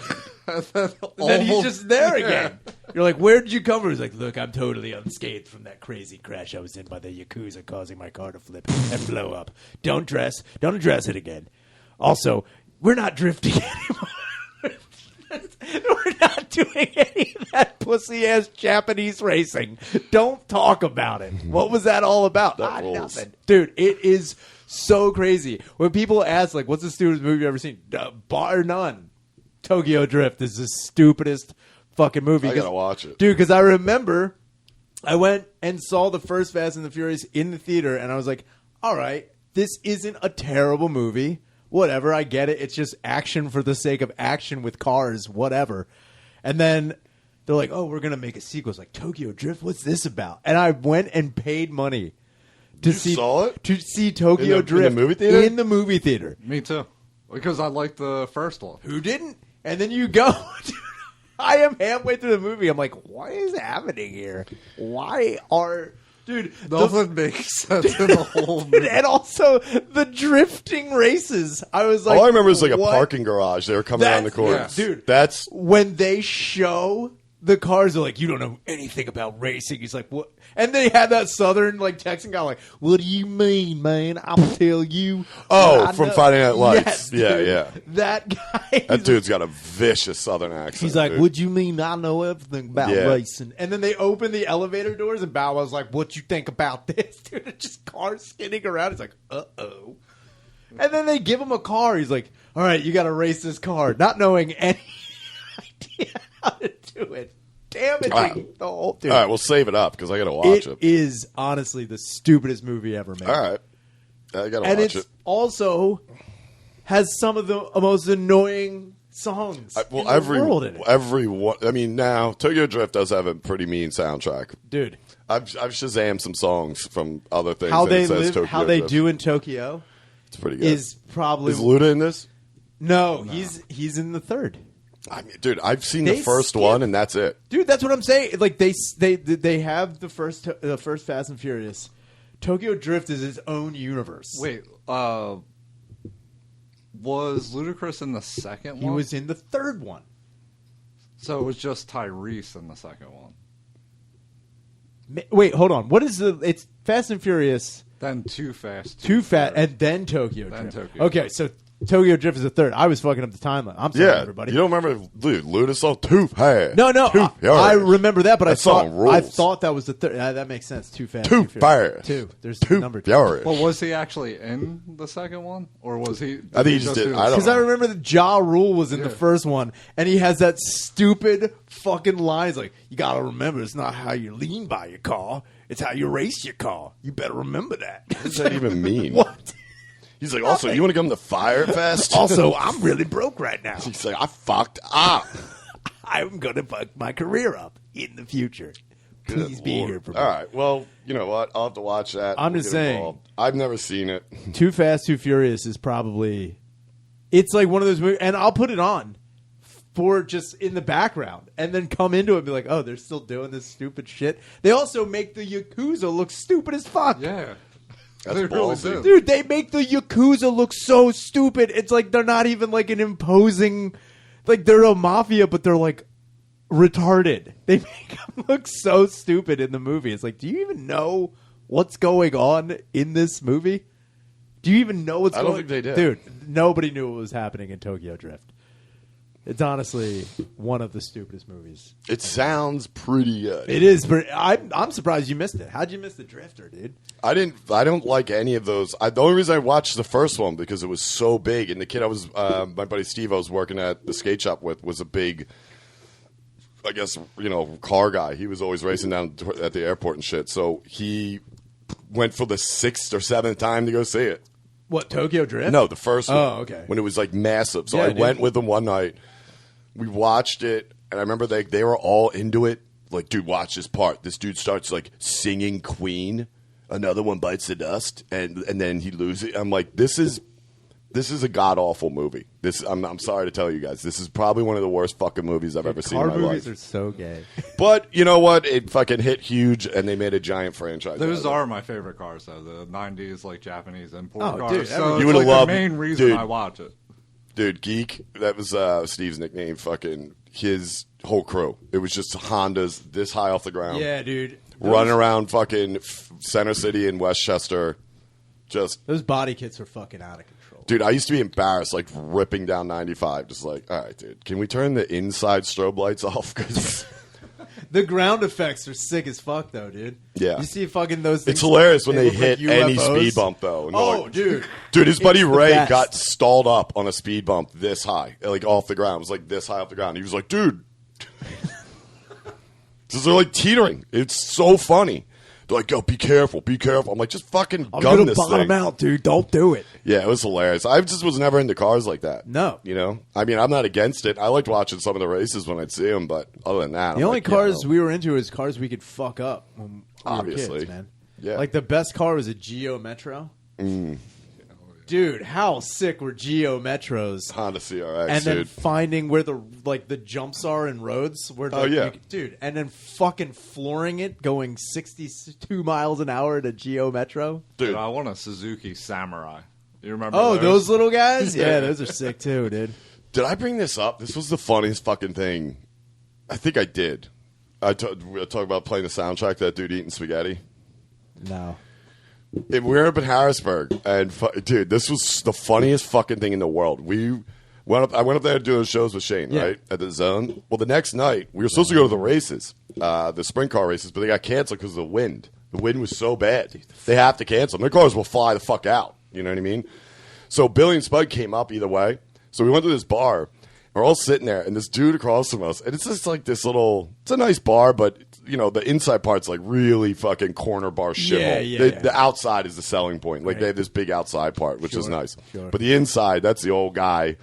and then he's just there again. You're like, where did you come from? He's like, look, I'm totally unscathed from that crazy crash I was in by the Yakuza causing my car to flip and blow up. Don't address it again. Also, we're not drifting anymore. We're not doing any of that pussy-ass Japanese racing. Don't talk about it. What was that all about? That rules. Nothing. Dude, it is so crazy. When people ask, like, what's the stupidest movie you've ever seen? Bar none. Tokyo Drift is the stupidest fucking movie. I gotta watch it. Dude, because I remember I went and saw the first Fast and the Furious in the theater, and I was like, all right, this isn't a terrible movie. Whatever, I get it. It's just action for the sake of action with cars, whatever. And then they're like, oh, we're going to make a sequel. It's like, Tokyo Drift? What's this about? And I went and paid money to saw it? To see Tokyo In the Drift movie theater? in the movie theater. Me too. Because I liked the first one. Who didn't? And then you go. I am halfway through the movie. I'm like, what is happening here? Why are... Dude, Nothing makes sense in the whole movie. and also the drifting races. I was like, All I remember is like a what? parking garage. They were coming around the corner. yeah, dude. That's When they show the cars, are like, you don't know anything about racing. He's like, what? And they had that southern like Texan guy like, what do you mean, man? I'll tell you. Oh, what I from know." Friday Night Lights. Yes, Yeah, dude. yeah. That guy. that dude's got a vicious southern accent. He's like, dude. what do you mean? I know everything about Yeah. racing. And then they open the elevator doors, and Bow Wow's like, what you think about this? Dude, it's just cars spinning around. He's like, uh-oh. And then they give him a car. He's like, all right, you got to race this car. Not knowing any idea how to do it. Damaging the whole dude. All right, we'll save it up because I got to watch It it. is honestly the stupidest movie ever made. All right. I got to And watch it's it. also has some of the most annoying songs in the world in it. Every one. I mean, now Tokyo Drift does have a pretty mean soundtrack. Dude. I've Shazammed some songs from other things. How and they it says live, Tokyo how they Drift. do in Tokyo It's pretty good. is probably Is Luda in this? no. He's in the third. I mean, dude, I've seen They the first skip- one, and that's it. Dude, that's what I'm saying. Like they have the first Fast and Furious. Tokyo Drift is its own universe. Wait, was Ludacris in the second He one? was in the third one. So it was just Tyrese in the second one. Wait, hold on. What is the? It's Fast and Furious. Then Too Fast. Too Fat, and then Tokyo Then Drift. Tokyo Okay, Drift. so Tokyo Drift is the third. I was fucking up the timeline. I'm sorry, everybody. You don't remember, dude, Luda's song Too Fast. No, I remember that, but I thought that was the third. That makes sense. Too Fast. Too Fast. Two. There's Too number 2. Furious. Well, was he actually in the second one, or was he? I think he just did. I don't know. Because I remember that Ja Rule was in the first one, and he has that stupid fucking line. He's like, "You gotta remember, it's not how you lean by your car, it's how you race your car. You better remember that." What does that even mean? What? He's like, also, you want to come to Fire Fest? Also, I'm really broke right now. He's like, I fucked up. I'm going to fuck my career up in the future. Please be here for me. All right. Well, you know what? I'll have to watch that. I'm just saying. Involved. I've never seen it. Too Fast, Too Furious is probably... It's like one of those movies... And I'll put it on for just in the background and then come into it and be like, oh, they're still doing this stupid shit. They also make the Yakuza look stupid as fuck. Yeah. That's ballsy. Dude, they make the Yakuza look so stupid. It's like they're not even like an imposing... Like they're a mafia, but they're like retarded. They make them look so stupid in the movie. It's like, do you even know what's going on in this movie? Do you even know what's going on? I don't think they did. Dude, nobody knew what was happening in Tokyo Drift. It's honestly one of the stupidest movies. It sounds pretty good. It is, but I'm surprised you missed it. How'd you miss The Drifter, dude? I don't like any of those. The only reason I watched the first one because it was so big, and the kid my buddy Steve I was working at the skate shop with was a big, I guess, car guy. He was always racing down at the airport and shit. So he went for the 6th or 7th time to go see it. What, Tokyo Drift? No, the first one. Oh, okay. When it was like massive. So Yeah, I dude. went with them one night. We watched it, and I remember they were all into it. Like, dude, watch this part. This dude starts like singing Queen. Another one bites the dust, and then he loses. I'm like, this is a god awful movie. I'm sorry to tell you guys, this is probably one of the worst fucking movies I've ever seen in my life. Car movies are so gay. But you know what? It fucking hit huge, and they made a giant franchise. Those are my favorite cars, though. The '90s, like Japanese import cars. Dude, So you it's would have like loved the main reason dude, I watch it. Dude, Geek. That was Steve's nickname. Fucking his whole crew. It was just Hondas this high off the ground. Yeah, dude. Running around fucking Center City in Westchester. Those body kits are fucking out of control. Dude, I used to be embarrassed, like, ripping down 95. Just like, all right, dude, can we turn the inside strobe lights off? Because the ground effects are sick as fuck, though, dude. Yeah. You see fucking those things. it's hilarious when they look hit like any UFOs. speed bump, though. And they're like, Dude. Dude, his buddy It's the Ray best. got stalled up on a speed bump this high, like off the ground. It was like this high off the ground. He was like, dude. Because they're like teetering. It's so funny. They're like, yo, be careful, be careful. I'm like, just fucking I'm gun gonna this bottom thing. out, dude. Don't do it. Yeah, it was hilarious. I just was never into cars like that. No. You know? I mean, I'm not against it. I liked watching some of the races when I'd see them, but other than that, The only cars we were into is cars we could fuck up when we Obviously. were kids, man. Yeah. Like the best car was a Geo Metro. Dude, how sick were Geo Metros? Honda CRX, And then dude. finding where the jumps are in roads. Where dude, and then fucking flooring it, going 62 miles an hour at a Geo Metro. Dude, I want a Suzuki Samurai. You remember? Oh, those little guys? Yeah, those are sick too, dude. did I bring this up? This was the funniest fucking thing. I think I did. I talk about playing the soundtrack to that dude eating spaghetti. No. We were up in Harrisburg, and dude, this was the funniest fucking thing in the world. I went up there to do those shows with Shane, right, at the Zone. Well, the next night, we were supposed to go to the races, the sprint car races, but they got canceled because of the wind. The wind was so bad. They have to cancel them. Their cars will fly the fuck out. You know what I mean? So Billy and Spud came up either way. So we went to this bar. We're all sitting there, and this dude across from us, and it's just like this little, it's a nice bar, but, the inside part's like really fucking corner bar shithole. The outside is the selling point. Like, they have this big outside part, which is nice. Sure. But the inside, that's the old guy,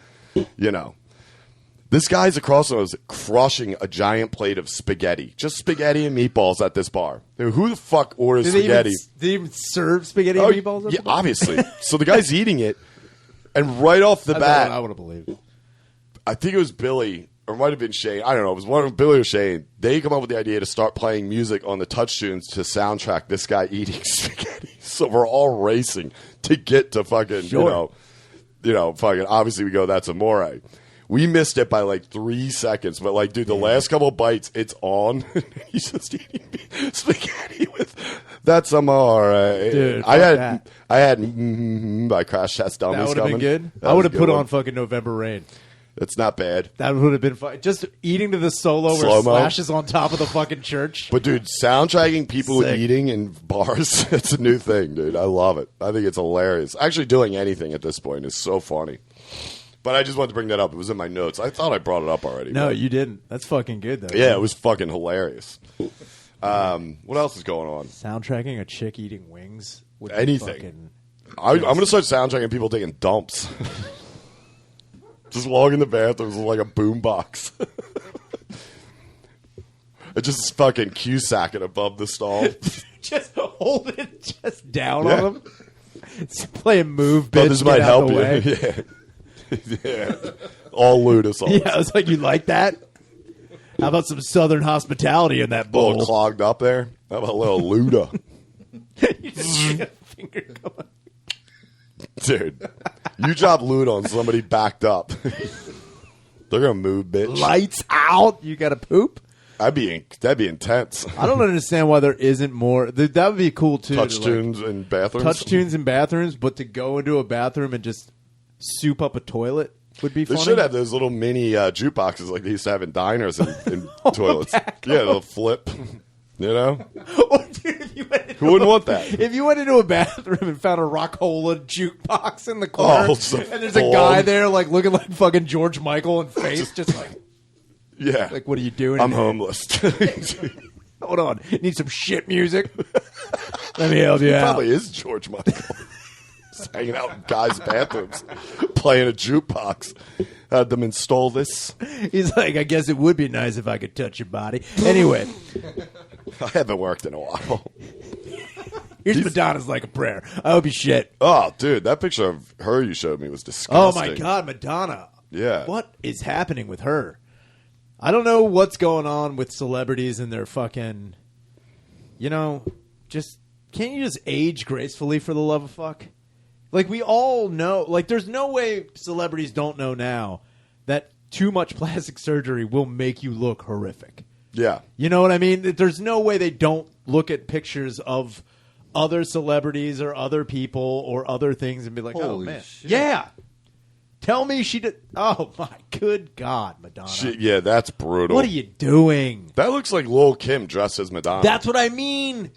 This guy's across from us crushing a giant plate of spaghetti. Just spaghetti and meatballs at this bar. Dude, who the fuck orders spaghetti? Did they even serve spaghetti and meatballs? Yeah, obviously. So the guy's eating it, and right off the bat, I would have believed. I think it was Billy, or it might have been Shane. I don't know. It was one of Billy or Shane. They come up with the idea to start playing music on the touch tunes to soundtrack this guy eating spaghetti. So we're all racing to get to fucking, fucking, obviously we go, that's amore. We missed it by like 3 seconds, but like, dude, the last couple of bites, it's on. He's just eating spaghetti with that's some Dude, I had by Crash Test Dummies. That would have been good. That I would have put one. on fucking November Rain. It's not bad. That would have been fun. Just eating to the solo where Slow-mo. Slash is on top of the fucking church. But dude, soundtracking people Sick. eating in bars, it's a new thing, dude. I love it. I think it's hilarious. Actually doing anything at this point is so funny. But I just wanted to bring that up. It was in my notes. I thought I brought it up already. No, but you didn't. That's fucking good, though. yeah, it was fucking hilarious. What else is going on? Soundtracking a chick eating wings. Would be Anything. I'm going to start soundtracking people taking dumps. Just walk in the bathrooms with like a boombox. It just fucking Cusack it above the stall. Just hold it just down Yeah. on them. It's playing move, But bitch. this get might out help the you. way. Yeah. All ludus. All Yeah, I was like, you like that? How about some Southern hospitality in that a bowl? little clogged up there. How about a little Luda? You just see a finger going. Dude, you drop Luda on somebody backed up. They're going to move, bitch. Lights out. You got to poop? That'd be intense. I don't understand why there isn't more. That would be cool, too. Touch to, tunes in bathrooms. Touch tunes in bathrooms, but to go into a bathroom and just soup up a toilet would be They funny. should have those little mini jukeboxes like they used to have in diners and toilets. back Yeah, they'll flip. You know? Or, dude, if you went into Who wouldn't want that? If you went into a bathroom and found a Rockola jukebox in the corner, Oh, so and there's a full guy on. there like looking like fucking George Michael in face, just like, Yeah. what are you doing? I'm here? homeless. Hold on, need some shit music. Let me help you out. Probably is George Michael. Just hanging out in guys' bathrooms, playing a jukebox. Had them install this. He's like, I guess it would be nice if I could touch your body. Anyway, I haven't worked in a while. here's Madonna's Like a Prayer. I hope you shit. Oh, dude, that picture of her you showed me was Oh disgusting. my God, Madonna. Yeah. What is happening with her? I don't know what's going on with celebrities and their fucking, just, can't you just age gracefully for the love of fuck? Like, we all know, like, there's no way celebrities don't know now that too much plastic surgery will make you look horrific. Yeah. You know what I mean? There's no way they don't look at pictures of other celebrities or other people or other things and be like, oh, Holy man. shit. Yeah. Tell me she did. Oh, my good God, Madonna. Yeah, that's brutal. What are you doing? That looks like Lil' Kim dressed as Madonna. That's what I mean.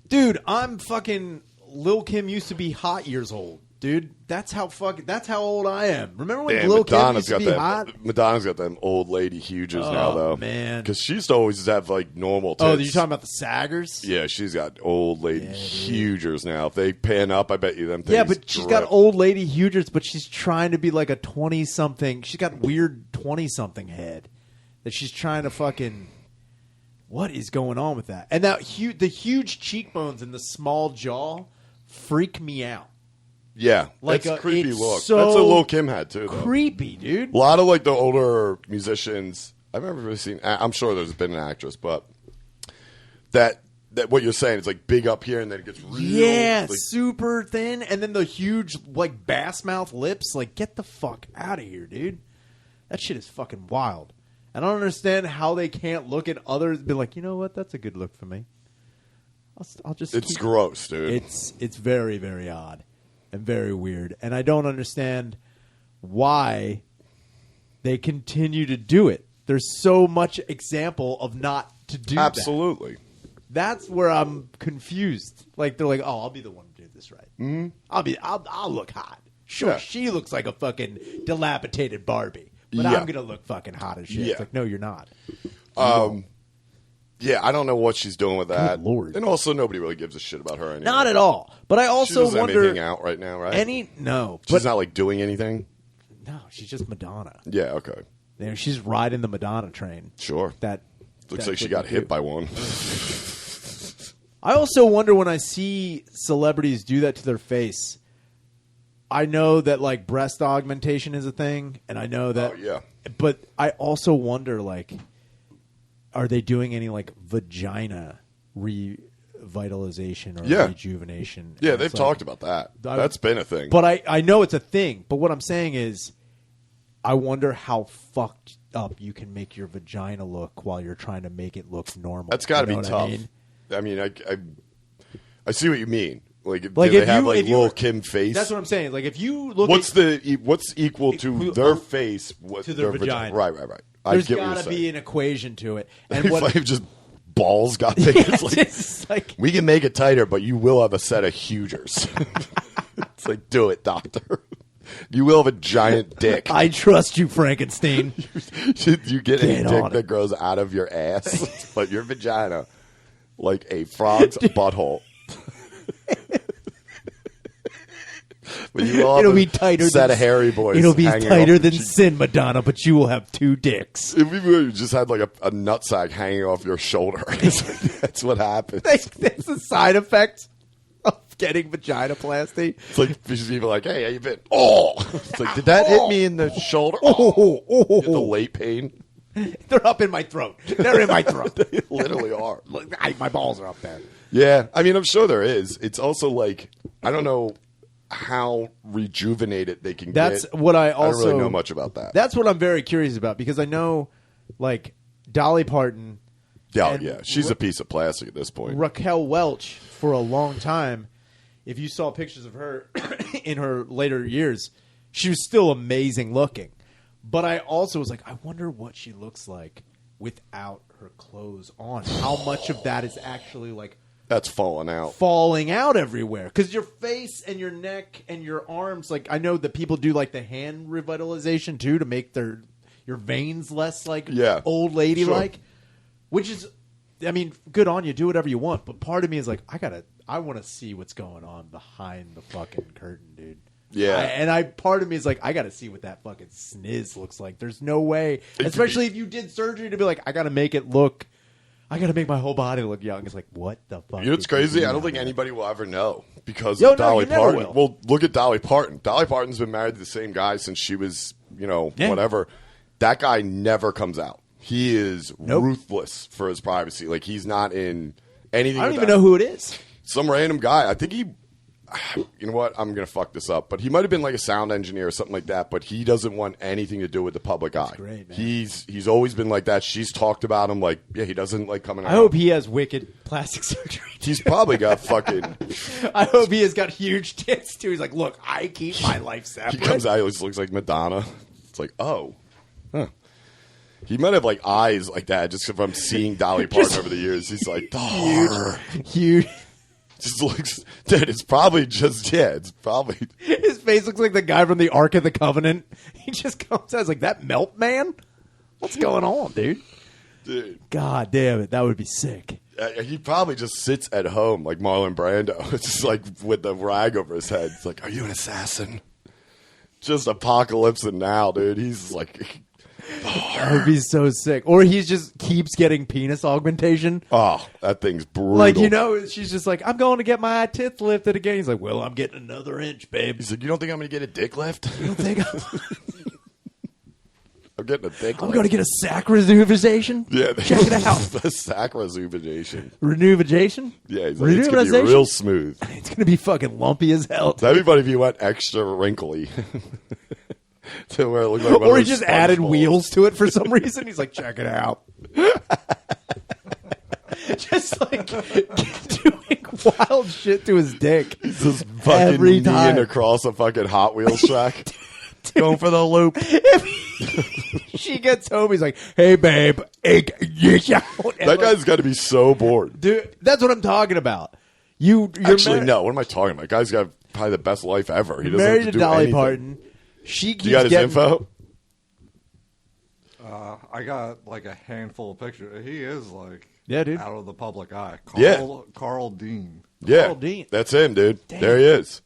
Dude, I'm fucking... Lil' Kim used to be hot years old. Dude, that's how old I am. Remember when Damn, Lil' Kim Madonna's used to got be hot? Madonna's got them old lady hugers now, though. Man. Because she used to always have, like, normal tits. Oh, you're talking about the saggers? Yeah, she's got old lady hugers now. If they pan up, I bet you them things Yeah, but she's got old lady hugers, but she's trying to be like a 20-something. She's got weird 20-something head that she's trying to fucking... What is going on with that? And that the huge cheekbones and the small jaw freak me out. Yeah, Like it's a creepy it's look. so That's what Lil' Kim had, too, though. Creepy, dude. A lot of, like, the older musicians... I've never really seen... I'm sure there's been an actress, but... That what you're saying is, like, big up here, and then it gets real... Yeah, like, super thin, and then the huge, like, bass mouth lips. Like, get the fuck out of here, dude. That shit is fucking wild. I don't understand how they can't look at others and be like, you know what? That's a good look for me. I'll just. it's gross, dude. It's very, very odd and very weird, and I don't understand why they continue to do it. There's so much example of not to do that. Absolutely. That's where I'm confused. Like, they're like, oh, I'll be the one to do this right. Mm-hmm. I'll look hot. Sure, Yeah. she looks like a fucking dilapidated Barbie, but Yeah. I'm gonna look fucking hot as shit. Yeah. It's like, no, you're not. Yeah, I don't know what she's doing with that. Good Lord. And also, nobody really gives a shit about her anymore. Not at all. But I She also doesn't have wonder anything out right now, right? no, She's but not, like, doing anything? no, she's just Madonna. Yeah, okay. She's riding the Madonna train. Sure. That Looks that's like she what got you hit do. by one. I also wonder when I see celebrities do that to their face. I know that, like, breast augmentation is a thing, and I know that. Oh, yeah. But I also wonder, like, are they doing any, like, vagina revitalization or Yeah. rejuvenation? Yeah, And they've it's like- talked about that. That's been a thing. But I know it's a thing. But what I'm saying is, I wonder how fucked up you can make your vagina look while you're trying to make it look normal. That's got to be tough. I mean, I see what you mean. Like, do they have like Lil' Kim face? That's what I'm saying. Like, if you look, what's equal to their face to their vagina? Right. There's got to be an equation to it. And what if just balls got big? It's like we can make it tighter, but you will have a set of hugers. It's like, do it, doctor. You will have a giant dick. I trust you, Frankenstein. You get a dick that grows out of your ass, but your vagina, like a frog's butthole. But you all it'll be tighter set of hairy boys. It'll be tighter than sin, Madonna, but you will have 2 dicks. If you just had like a nutsack hanging off your shoulder, that's what happens. That's the side effect of getting vaginoplasty. It's like people are like, "Hey, how you been?" Oh, it's like, did that hit me in the shoulder? Oh. The late pain. They're up in my throat. They're in my throat. They literally are. My balls are up there. Yeah, I mean, I'm sure there is. It's also like, I don't know how rejuvenated they can that's get. What I don't really know much about that. That's what I'm very curious about, because I know, like, Dolly Parton. Yeah, she's a piece of plastic at this point. Raquel Welch, for a long time, if you saw pictures of her in her later years, she was still amazing looking. But I also was like, I wonder what she looks like without her clothes on. How much of that is actually like that's falling out everywhere, because your face and your neck and your arms, like, I know that people do like the hand revitalization too to make your veins less like old lady like, which is, I mean, good on you, do whatever you want, but part of me is like, I want to see what's going on behind the fucking curtain, dude. Yeah, part of me is like, I got to see what that fucking sniz looks like. There's no way, especially if you did surgery, to be like, I got to make my whole body look young. It's like, what the fuck? You know what's crazy? I don't think anybody will ever know because of Dolly Parton. Well, look at Dolly Parton. Dolly Parton's been married to the same guy since she was, whatever. That guy never comes out. He is ruthless for his privacy. Like, he's not in anything. I don't even know who it is. Some random guy. I think he... You know what? I'm going to fuck this up. But he might have been like a sound engineer or something like that. But he doesn't want anything to do with the public eye. Great, man. He's always been like that. She's talked about him like, he doesn't like coming out. I hope he has wicked plastic surgery. He's probably got fucking... I hope he has got huge tits, too. He's like, look, I keep my life separate. He comes out, he looks like Madonna. It's like, oh. Huh. He might have like eyes like that just from seeing Dolly Parton over the years. He's like, huge. Just looks, dude, it's probably his face looks like the guy from the Ark of the Covenant. He just comes out like, that melt man? What's going on, dude? Dude. God damn it, that would be sick. He probably just sits at home like Marlon Brando. It's just like with the rag over his head. It's like, are you an assassin? Just apocalypse and now, dude. He's like... That would be so sick. Or he just keeps getting penis augmentation. Oh, that thing's brutal. Like, she's just like, I'm going to get my tits lifted again. He's like, well, I'm getting another inch, babe. He's like, you don't think I'm going to get a dick lift? You don't think I'm getting a dick lift? I'm going to get a sac rejuvenation? Yeah. Check it out. The sac rejuvenation. Rejuvenation? Yeah, he's like, it's going to be real smooth. It's going to be fucking lumpy as hell. That'd be funny if you went extra wrinkly. To where it looked like or he just added wheels to it for some reason. He's like, check it out. Just like doing wild shit to his dick. He's just fucking kneeing across a fucking Hot Wheels track. Going for the loop. She gets home. He's like, hey, babe. That guy's got to be so bored. Dude, that's what I'm talking about. Actually, no. What am I talking about? Guy's got probably the best life ever. He doesn't married have to do Dolly anything. Parton. She keeps you got his info? I got like a handful of pictures. He is like dude. out of the public eye. Carl Dean. Yeah, Carl Dean. That's him, dude. Damn. There he is.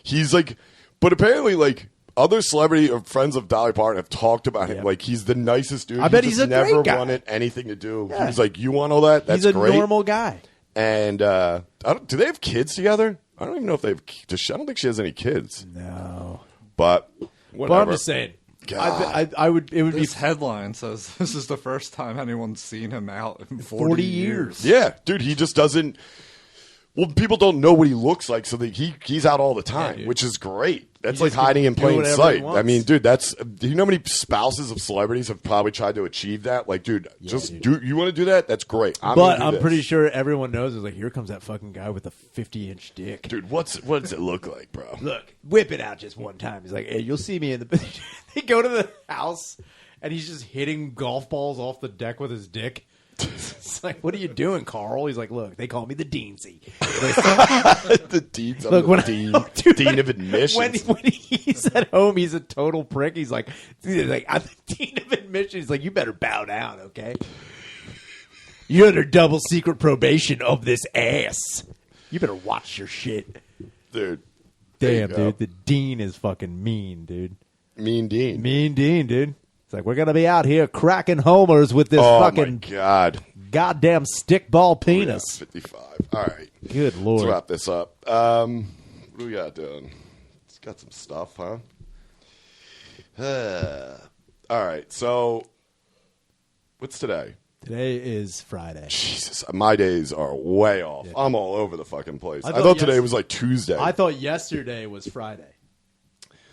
He's like, but apparently, like, other celebrity or friends of Dolly Parton have talked about him. Like, he's the nicest dude. I bet he's a never great guy. wanted anything to do. Yeah. He was like, you want all that? That's great. He's a normal guy. And do they have kids together? I don't even know if they have. I don't think she has any kids. No. But whatever. But I'm just saying. I would. It would this be. Headline says this is the first time anyone's seen him out in 40 years. Yeah, dude. He just doesn't. Well, people don't know what he looks like, so he's out all the time, which is great. That's like hiding in plain sight. I mean, dude, do you know how many spouses of celebrities have probably tried to achieve that? Like, dude, you want to do that? That's great. I'm pretty sure everyone knows is like, here comes that fucking guy with a 50-inch dick. Dude, what does it look like, bro? Look, whip it out just one time. He's like, hey, you'll see me in the... They go to the house, and he's just hitting golf balls off the deck with his dick. It's like, what are you doing, Carl? He's like, look, they call me the Deansy. The Deans. Dean of admissions. When he's at home, he's a total prick. He's like, I'm the Dean of admissions. He's like, you better bow down, okay? You're under double secret probation of this ass. You better watch your shit. Dude. Damn, dude. The Dean is fucking mean, dude. Mean Dean. Mean Dean, dude. It's like, we're going to be out here cracking homers with this fucking goddamn stickball penis. 55. All right. Good Lord. Let's wrap this up. What do we got doing? It's got some stuff, huh? All right. So, what's today? Today is Friday. Jesus. My days are way off. Yeah. I'm all over the fucking place. I thought today was like Tuesday. I thought yesterday was Friday.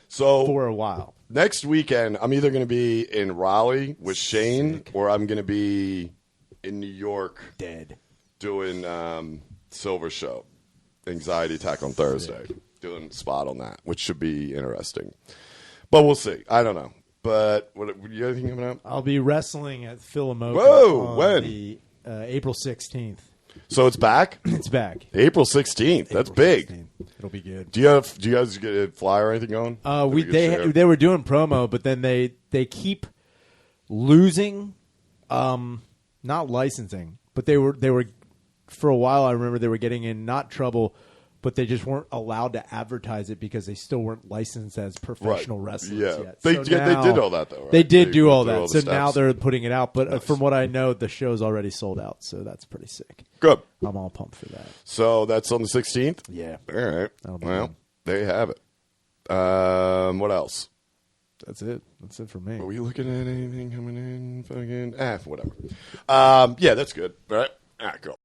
So for a while. Next weekend, I'm either going to be in Raleigh with Shane, or I'm going to be in New York, doing Silver Show, Anxiety Attack on Thursday, doing a spot on that, which should be interesting. But we'll see. I don't know. But what you got anything coming up? I'll be wrestling at Philomoka. Whoa! When? April 16th. So it's back? It's back. April 16th. That's big. 16th. It'll be good. Do you guys get a flyer or anything going? They were doing promo, but then they keep losing, not licensing, but they were for a while. I remember they were getting in not trouble, but they just weren't allowed to advertise it because they still weren't licensed as professional wrestlers yet. They did all that, though, right? They did do all that. So now they're putting it out. But from what I know, the show's already sold out. So that's pretty sick. Good. I'm all pumped for that. So that's on the 16th? Yeah. All right. Well, there you have it. What else? That's it. That's it for me. Are we looking at anything coming in? Fucking, whatever. Yeah, that's good. All right. All right, cool.